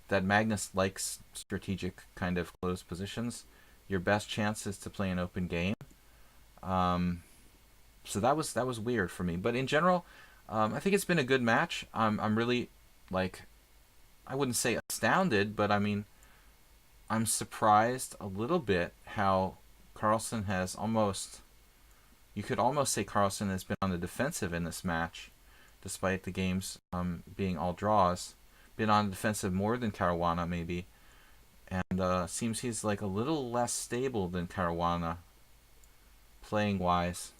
That Magnus likes strategic kind of closed positions. Your best chance is to play an open game. So that was weird for me. But in general, I think it's been a good match. I'm really like, I wouldn't say astounded, but I mean, I'm surprised a little bit how Carlsen has almost, you could almost say Carlsen has been on the defensive in this match, despite the games being all draws. Been on the defensive more than Caruana maybe, and seems he's like a little less stable than Caruana, playing wise.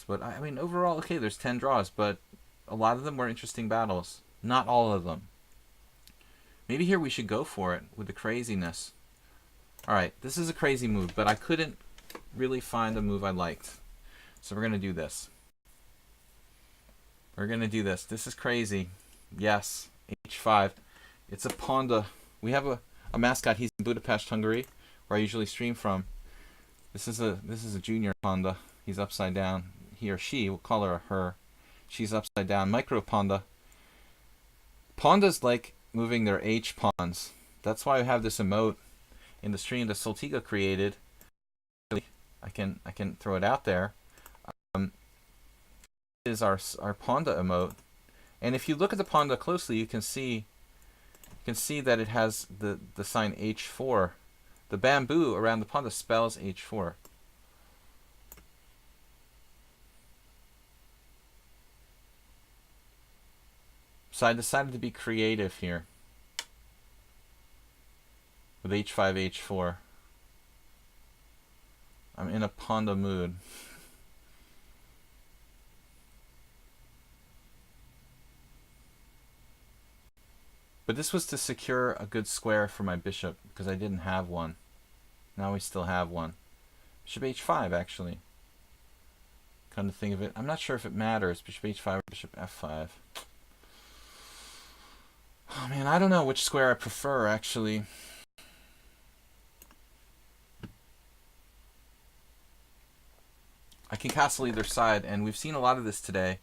But I mean, overall, okay, there's 10 draws, but a lot of them were interesting battles. Not all of them. Maybe here we should go for it with the craziness. Alright, this is a crazy move, but I couldn't really find a move I liked. So we're going to do this. We're going to do this. This is crazy. Yes, h5. It's a panda. We have a mascot. He's in Budapest, Hungary, where I usually stream from. This is a junior panda. He's upside down. He or she, we'll call her a her. She's upside down. Micro panda. Pandas like moving their H pawns. That's why I have this emote in the stream that Soltiga created. I can throw it out there. Is our panda emote, and if you look at the panda closely, you can see that it has the sign H4. The bamboo around the panda spells H4. So I decided to be creative here with H5, H4. I'm in a panda mood. But this was to secure a good square for my bishop, because I didn't have one. Now we still have one. Bishop h5, actually. Come to think of it. I'm not sure if it matters. Bishop h5 or bishop f5. Oh man, I don't know which square I prefer, actually. I can castle either side, and we've seen a lot of this today.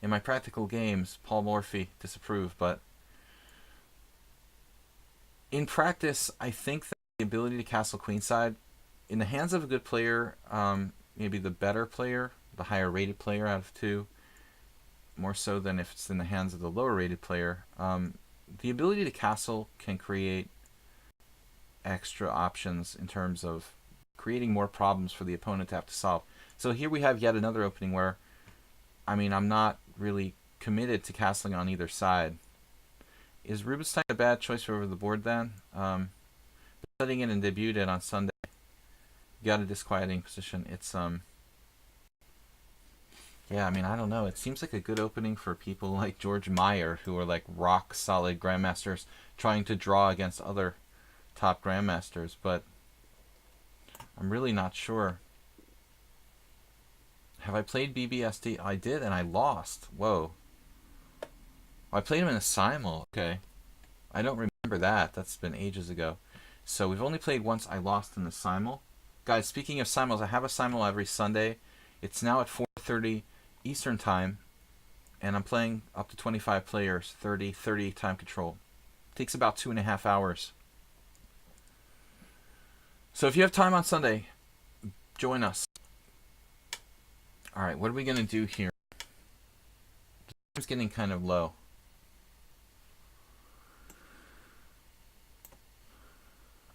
In my practical games, Paul Morphy disapproved, but in practice, I think that the ability to castle queenside, in the hands of a good player, maybe the better player, the higher rated player out of two, more so than if it's in the hands of the lower rated player, the ability to castle can create extra options in terms of creating more problems for the opponent to have to solve. So here we have yet another opening where, I mean, I'm not really committed to castling on either side. Is Rubinstein a bad choice for over the board then? Setting it and debuted it on Sunday. Got a disquieting position. It's yeah, I mean, I don't know. It seems like a good opening for people like George Meyer, who are like rock solid grandmasters trying to draw against other top grandmasters, but I'm really not sure. Have I played BBSD? I did, and I lost. Whoa. I played him in a simul. Okay. I don't remember that. That's been ages ago. So we've only played once. I lost in the simul. Guys, speaking of simuls, I have a simul every Sunday. It's now at 4:30 Eastern Time, and I'm playing up to 25 players, 30 time control. It takes about 2.5 hours. So if you have time on Sunday, join us. All right, what are we going to do here? It's getting kind of low.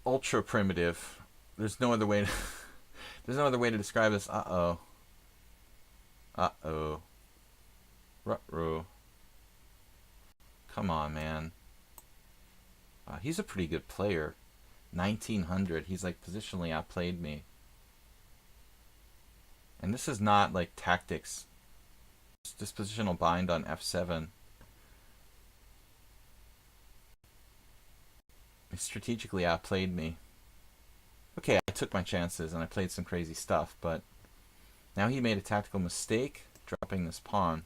Ultra primitive. There's no other way to There's no other way to describe this. Uh-oh. Uh-oh. Ruh-roh. Come on, man. He's a pretty good player. 1900. He's like positionally outplayed me. And this is not like tactics. It's just positional bind on f7. He strategically outplayed me. Okay, I took my chances and I played some crazy stuff, but now he made a tactical mistake dropping this pawn.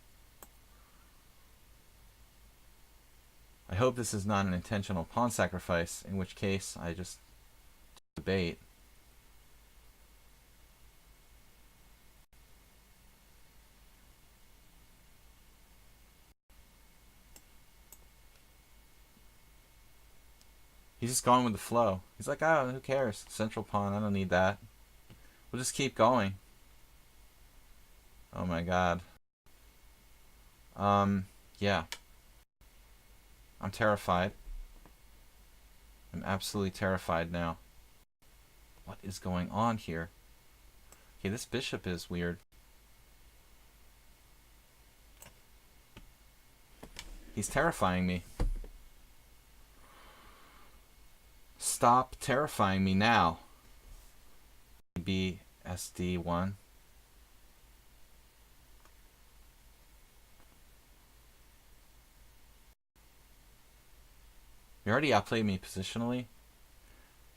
I hope this is not an intentional pawn sacrifice, in which case I just debate. He's just going with the flow. He's like, oh, who cares? Central pawn, I don't need that. We'll just keep going. Oh my god. Yeah. I'm terrified. I'm absolutely terrified now. What is going on here? Okay, this bishop is weird. He's terrifying me. Stop terrifying me now. B, SD1. You already outplayed me positionally.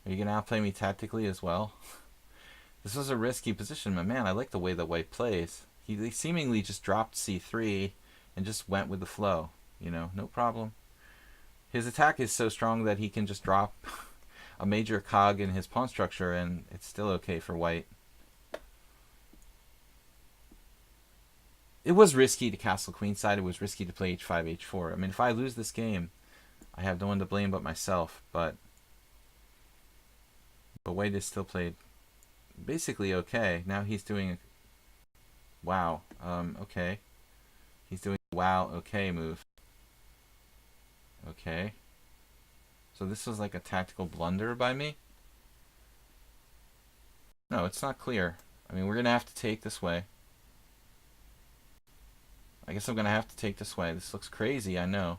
Are you going to outplay me tactically as well? This was a risky position, but man, I like the way that white plays. He seemingly just dropped c3 and just went with the flow. You know, no problem. His attack is so strong that he can just drop a major cog in his pawn structure and it's still okay for white. It was risky to castle queenside. It was risky to play h5, h4. I mean, if I lose this game, I have no one to blame but myself. But white is still played basically okay. Now he's doing wow. Okay. He's doing a wow, okay move. Okay. So this was like a tactical blunder by me? No, it's not clear. I mean, we're going to have to take this way. I guess I'm going to have to take this way. This looks crazy, I know.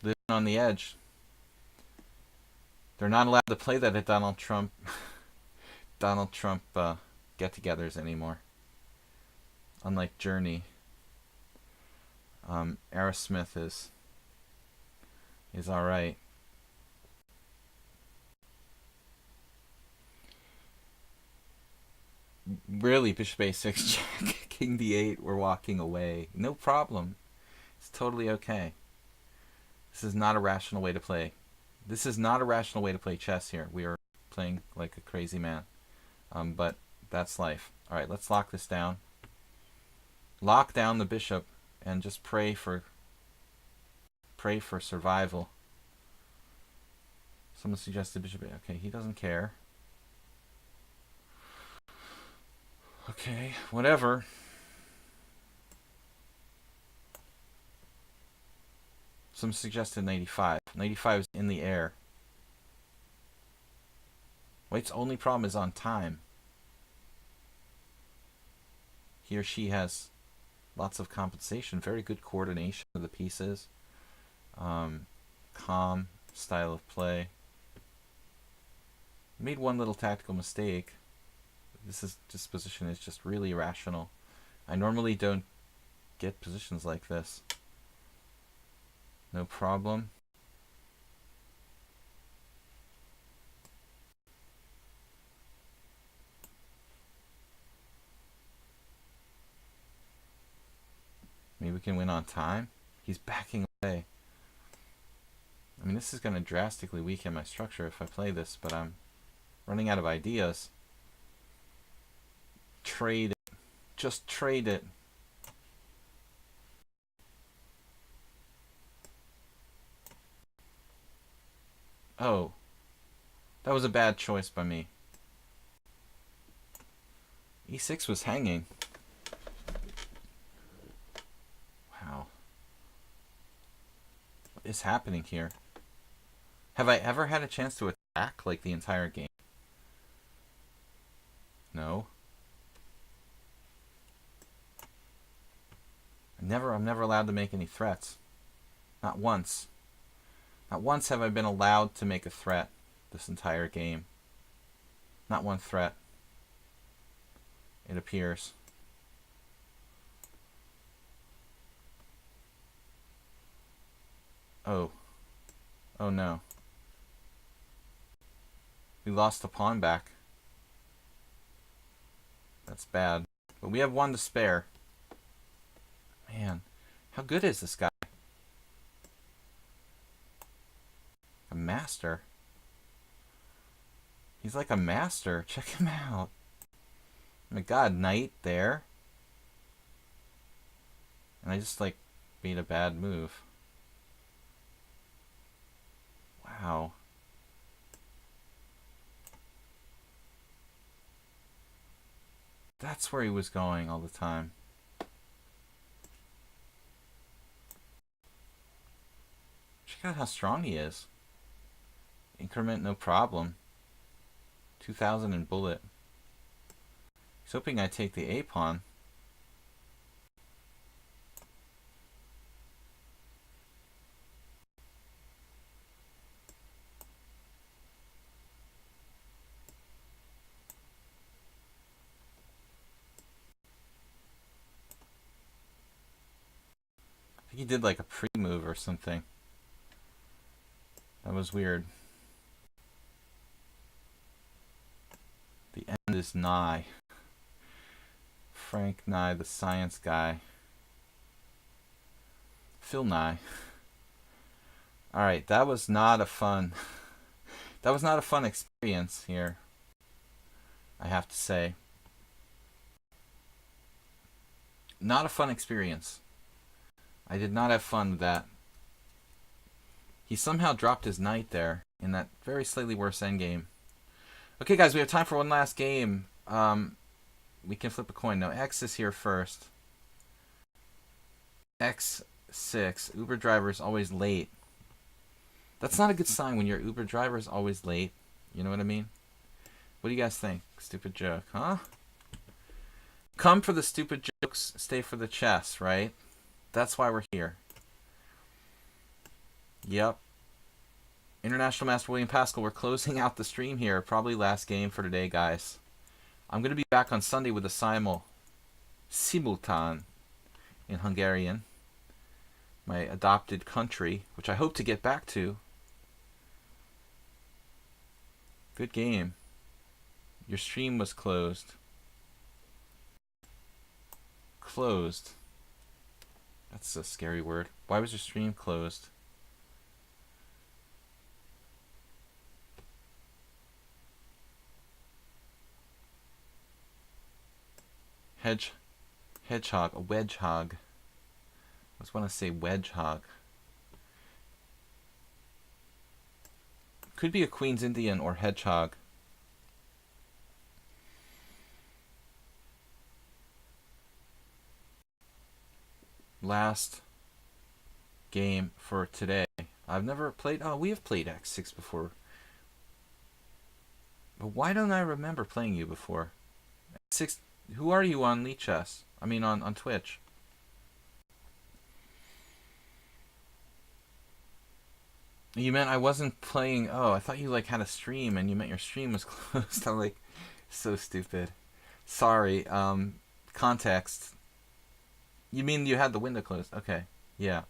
Living on the edge. They're not allowed to play that at Donald Trump get-togethers anymore. Unlike Journey. Aerosmith is alright. Really, bishop a6 check, king d8, we're walking away. No problem. It's totally okay. This is not a rational way to play. This is not a rational way to play chess here. We are playing like a crazy man. But that's life. Alright, let's lock this down. Lock down the bishop and just pray for survival. Someone suggested bishop. Okay, he doesn't care. Okay, whatever. Some suggested 95. 95 is in the air. White's only problem is on time. He or she has lots of compensation, very good coordination of the pieces, calm style of play. Made one little tactical mistake. This position is just really irrational. I normally don't get positions like this. No problem. Maybe we can win on time. He's backing away. I mean, this is going to drastically weaken my structure if I play this, but I'm running out of ideas. Trade it. Just trade it. Oh. That was a bad choice by me. E6 was hanging. Wow. What is happening here? Have I ever had a chance to attack like the entire game? No. I'm never allowed to make any threats. Not once. Not once have I been allowed to make a threat this entire game. Not one threat. It appears. Oh. Oh no. We lost the pawn back. That's bad. But we have one to spare. Man, how good is this guy? A master. He's like a master. Check him out. Oh my god, knight there. And I just like made a bad move. Wow. That's where he was going all the time. Check out how strong he is. Increment no problem. 2,000 in bullet. He's hoping I take the A pawn. I think he did like a pre-move or something. That was weird. The end is nigh. Frank Nye, the science guy. Phil Nye. Alright, that was not a fun... that was not a fun experience here, I have to say. Not a fun experience. I did not have fun with that. He somehow dropped his knight there in that very slightly worse endgame. Okay, guys, we have time for one last game. We can flip a coin. No, X is here first. X6. Uber driver is always late. That's not a good sign when your Uber driver is always late. You know what I mean? What do you guys think? Stupid joke, huh? Come for the stupid jokes, stay for the chess, right? That's why we're here. Yep. International Master William Paschall, we're closing out the stream here. Probably last game for today, guys. I'm going to be back on Sunday with a simultan in Hungarian. My adopted country, which I hope to get back to. Good game. Your stream was closed. Closed. That's a scary word. Why was your stream closed? Hedgehog, a wedgehog. I just want to say wedgehog. Could be a Queen's Indian or hedgehog. Last game for today. I've never played... Oh, we have played X6 before. But why don't I remember playing you before? X6... Who are you on lichess? I mean on Twitch. You meant I wasn't playing... Oh, I thought you like had a stream and you meant your stream was closed. I'm like, so stupid. Sorry. Context. You mean you had the window closed? Okay. Yeah.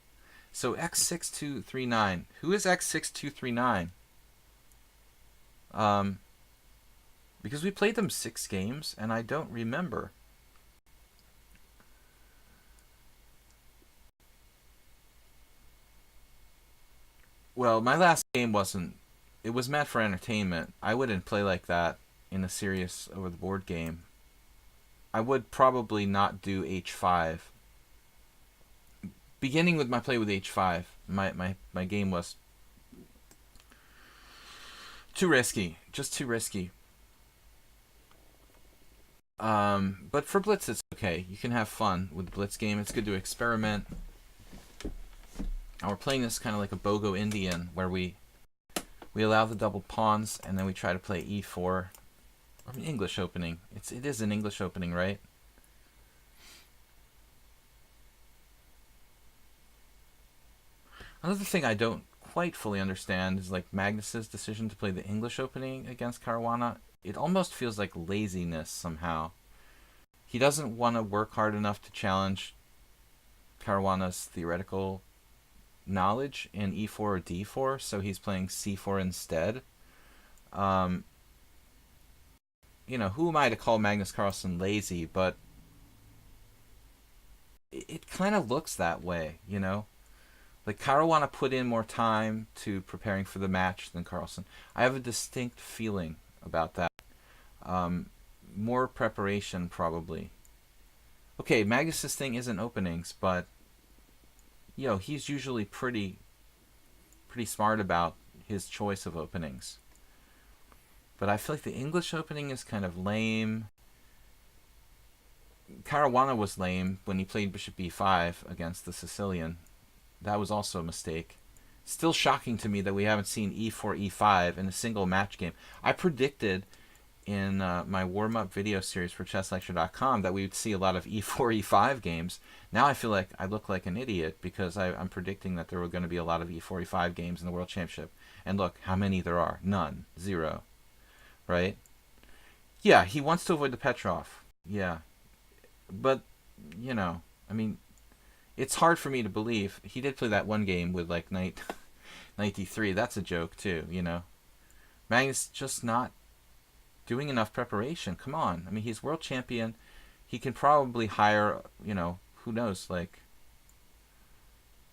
So X6239. Who is X6239? Because we played them 6 games, and I don't remember. Well, my last game wasn't... It was meant for entertainment. I wouldn't play like that in a serious over-the-board game. I would probably not do H5. Beginning with my play with H5, my game was too risky. Just too risky. But for Blitz, it's okay. You can have fun with the Blitz game. It's good to experiment. And we're playing this kind of like a BOGO Indian, where we We allow the double pawns, and then we try to play e4. I mean, English opening. It is an English opening, right? Another thing I don't quite fully understand is like Magnus's decision to play the English opening against Caruana. It almost feels like laziness somehow. He doesn't want to work hard enough to challenge Caruana's theoretical knowledge in e4 or d4, so he's playing c4 instead. Who am I to call Magnus Carlsen lazy, but it kind of looks that way, Like Caruana put in more time to preparing for the match than Carlsen. I have a distinct feeling about that. More preparation, probably. Okay, Magnus's thing isn't openings, but he's usually pretty smart about his choice of openings. But I feel like the English opening is kind of lame. Caruana was lame when he played bishop b5 against the Sicilian. That was also a mistake. Still shocking to me that we haven't seen e4, e5 in a single match game. I predicted in my warm-up video series for chesslecture.com that we would see a lot of e4, e5 games. Now I feel like I look like an idiot because I'm predicting that there were going to be a lot of e4, e5 games in the World Championship. And look how many there are. None. 0. Right? Yeah, he wants to avoid the Petrov. Yeah. But, I mean, it's hard for me to believe. He did play that one game with like knight 93. That's a joke too, Magnus just not doing enough preparation. Come on. I mean, he's world champion. He can probably hire, who knows, like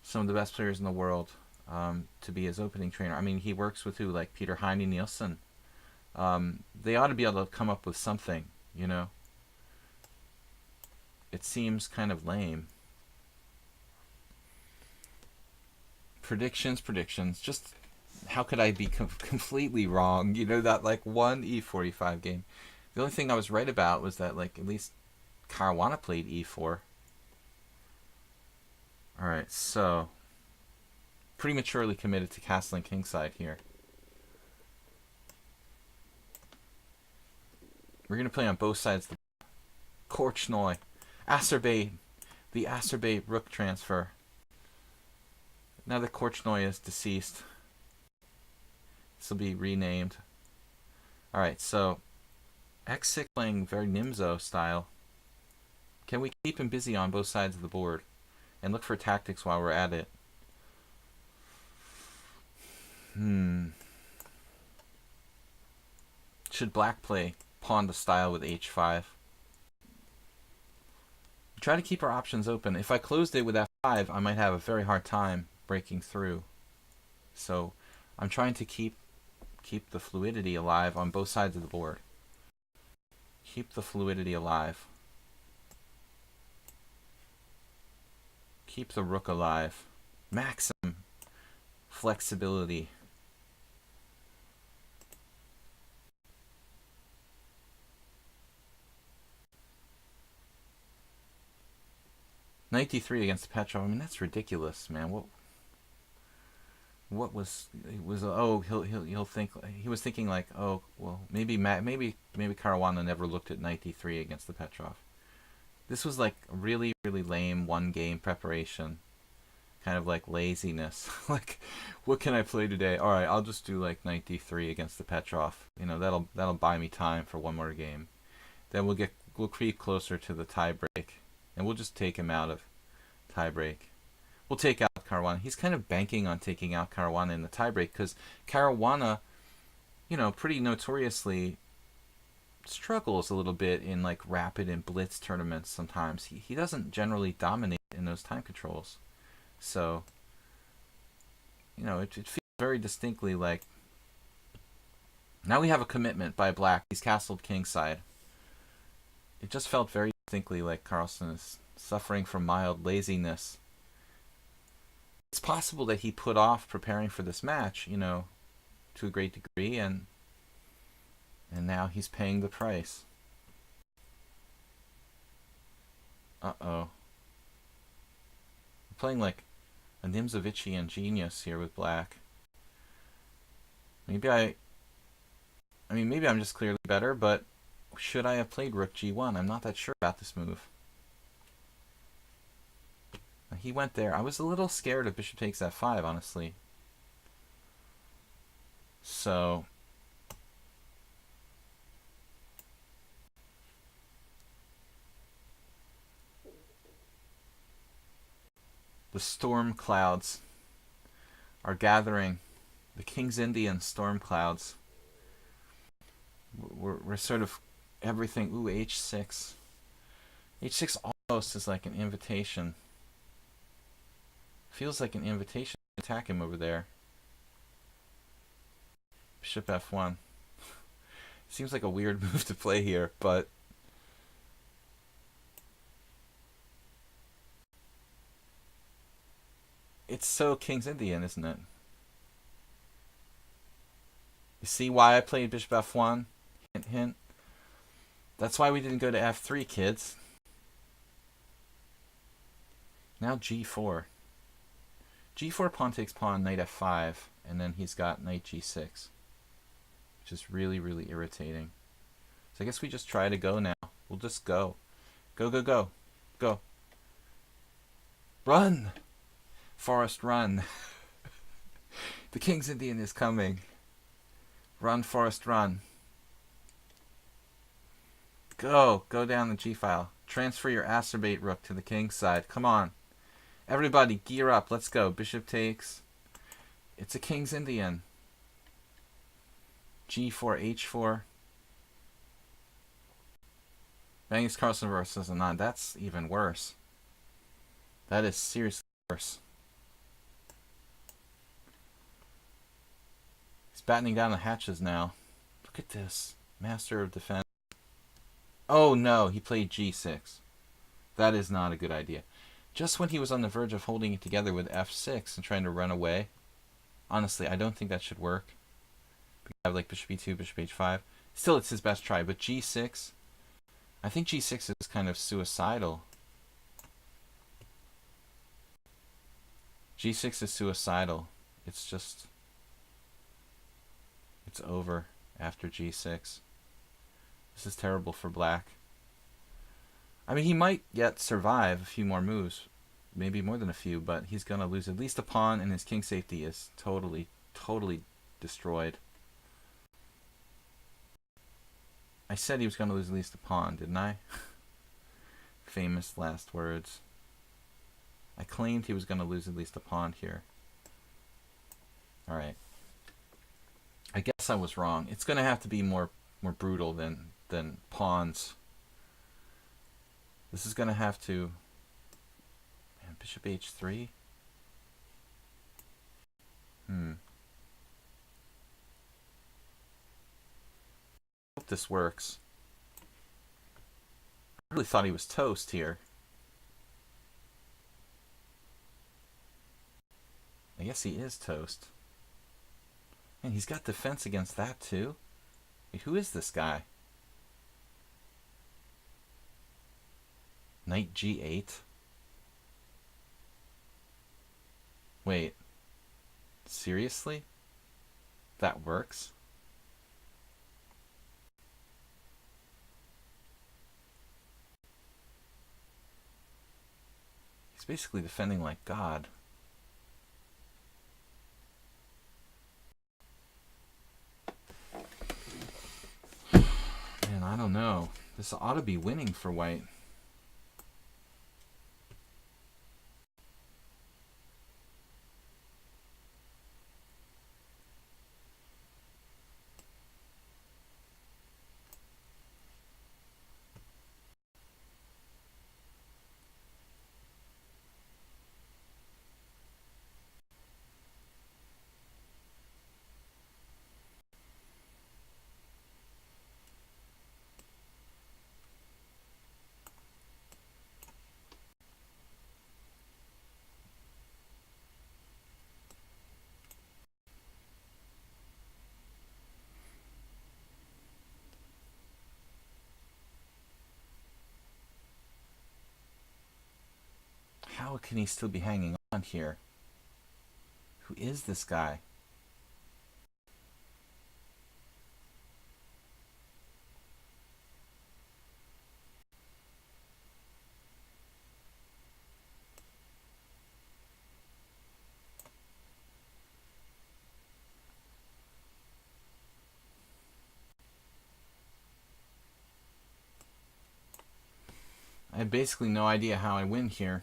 some of the best players in the world to be his opening trainer. I mean, he works with who? Like Peter Heine Nielsen. They ought to be able to come up with something, It seems kind of lame. Predictions. Just how could I be completely wrong? That like one e4, e5 game. The only thing I was right about was that like at least Caruana played e4. Alright, so prematurely committed to castling kingside here. We're going to play on both sides. The Korchnoi. Acerbate. The Acerbate rook transfer. Now that Korchnoi is deceased. This will be renamed. Alright, so x6 playing very Nimzo style. Can we keep him busy on both sides of the board? And look for tactics while we're at it. Should black play pawn to style with h5? Try to keep our options open. If I closed it with f5, I might have a very hard time breaking through. So I'm trying to keep the fluidity alive on both sides of the board. Keep the fluidity alive. Keep the rook alive. Maximum flexibility. Knight d3 against Petrov. I mean, that's ridiculous, man. What was it was? Oh, he'll think he was thinking like, oh, well, maybe Caruana never looked at knight d3 against the Petrov. This was like a really lame one game preparation, kind of like laziness. Like, what can I play today? All right, I'll just do like knight d3 against the Petrov. That'll buy me time for one more game. Then we'll creep closer to the tiebreak. And we'll just take him out of tiebreak. We'll take out Caruana. He's kind of banking on taking out Caruana in the tiebreak because Caruana, pretty notoriously struggles a little bit in like rapid and blitz tournaments sometimes. He doesn't generally dominate in those time controls. So, it feels very distinctly like now we have a commitment by black. He's castled kingside. It just felt very distinctly like Carlsen is suffering from mild laziness. It's possible that he put off preparing for this match, to a great degree, and now he's paying the price. Uh-oh. We're playing like a Nimzovician genius here with black. Maybe I mean, maybe I'm just clearly better, but should I have played rook g1? I'm not that sure about this move. He went there. I was a little scared of bishop takes f5, honestly. So the storm clouds are gathering. The King's Indian storm clouds. We're sort of everything. Ooh, h6. h6 almost is like an invitation. Feels like an invitation to attack him over there. Bishop f1. Seems like a weird move to play here, but it's so King's Indian, isn't it? You see why I played bishop f1? Hint, hint. That's why we didn't go to f3, kids. Now g4. g4 pawn takes pawn, knight f5, and then he's got knight g6, which is really, really irritating. So I guess we just try to go now. We'll just go. Go, go, go. Go. Run! Forrest, run. The King's Indian is coming. Run, Forrest, run. Go. Go down the g-file. Transfer your acerbate rook to the king's side. Come on. Everybody, gear up. Let's go. Bishop takes. It's a King's Indian. g4, h4. Magnus Carlsen versus Anand. That's even worse. That is seriously worse. He's battening down the hatches now. Look at this. Master of defense. Oh no, he played g6. That is not a good idea. Just when he was on the verge of holding it together with f6 and trying to run away. Honestly, I don't think that should work. We have like bishop e2, bishop h5. Still, it's his best try, but g6... I think g6 is kind of suicidal. g6 is suicidal. It's just... it's over after g6. This is terrible for black. I mean, he might yet survive a few more moves. Maybe more than a few, but he's going to lose at least a pawn, and his king safety is totally, totally destroyed. I said he was going to lose at least a pawn, didn't I? Famous last words. I claimed he was going to lose at least a pawn here. Alright. I guess I was wrong. It's going to have to be more brutal than pawns. This is going to have to... Man, bishop h3? Hope this works. I really thought he was toast here. I guess he is toast. And he's got defense against that too. Wait, who is this guy? Knight g8? Wait. Seriously? That works? He's basically defending like God. Man, I don't know. This ought to be winning for white. How can he still be hanging on here? Who is this guy? I have basically no idea how I win here.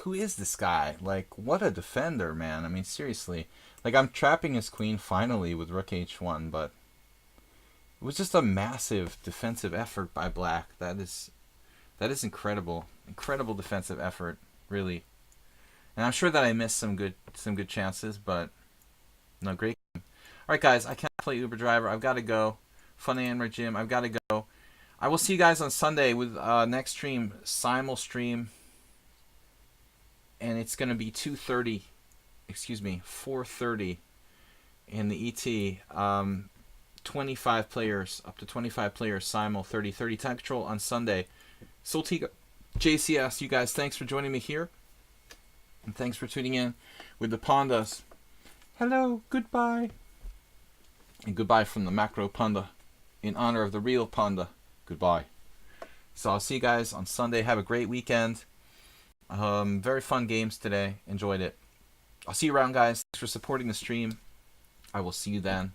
Who is this guy? Like, what a defender, man. I mean, seriously. Like, I'm trapping his queen finally with rook h1, but it was just a massive defensive effort by black. That is incredible. Incredible defensive effort, really. And I'm sure that I missed some good chances, but no, great game. All right, guys, I can't play Uber Driver. I've got to go. Fun and Jim, I've got to go. I will see you guys on Sunday with next stream, simul stream. And it's going to be 4:30 in the ET. 25 players, up to 25 players, simul 30-30 time control on Sunday. Soltiga, JCS, you guys, thanks for joining me here. And thanks for tuning in with the Pandas. Hello, goodbye. And goodbye from the Macro Panda in honor of the real Panda. Goodbye. So I'll see you guys on Sunday. Have a great weekend. Very fun games today. Enjoyed it. I'll see you around, guys. Thanks for supporting the stream. I will see you then.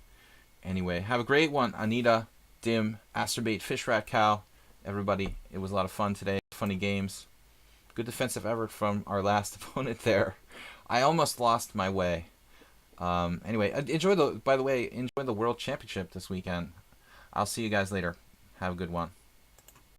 Anyway, have a great one. Anita, Dim, Asterbait, Fish Rat Cow, everybody. It was a lot of fun today. Funny games. Good defensive effort from our last opponent there. I almost lost my way. Anyway, enjoy the World Championship this weekend. I'll see you guys later. Have a good one.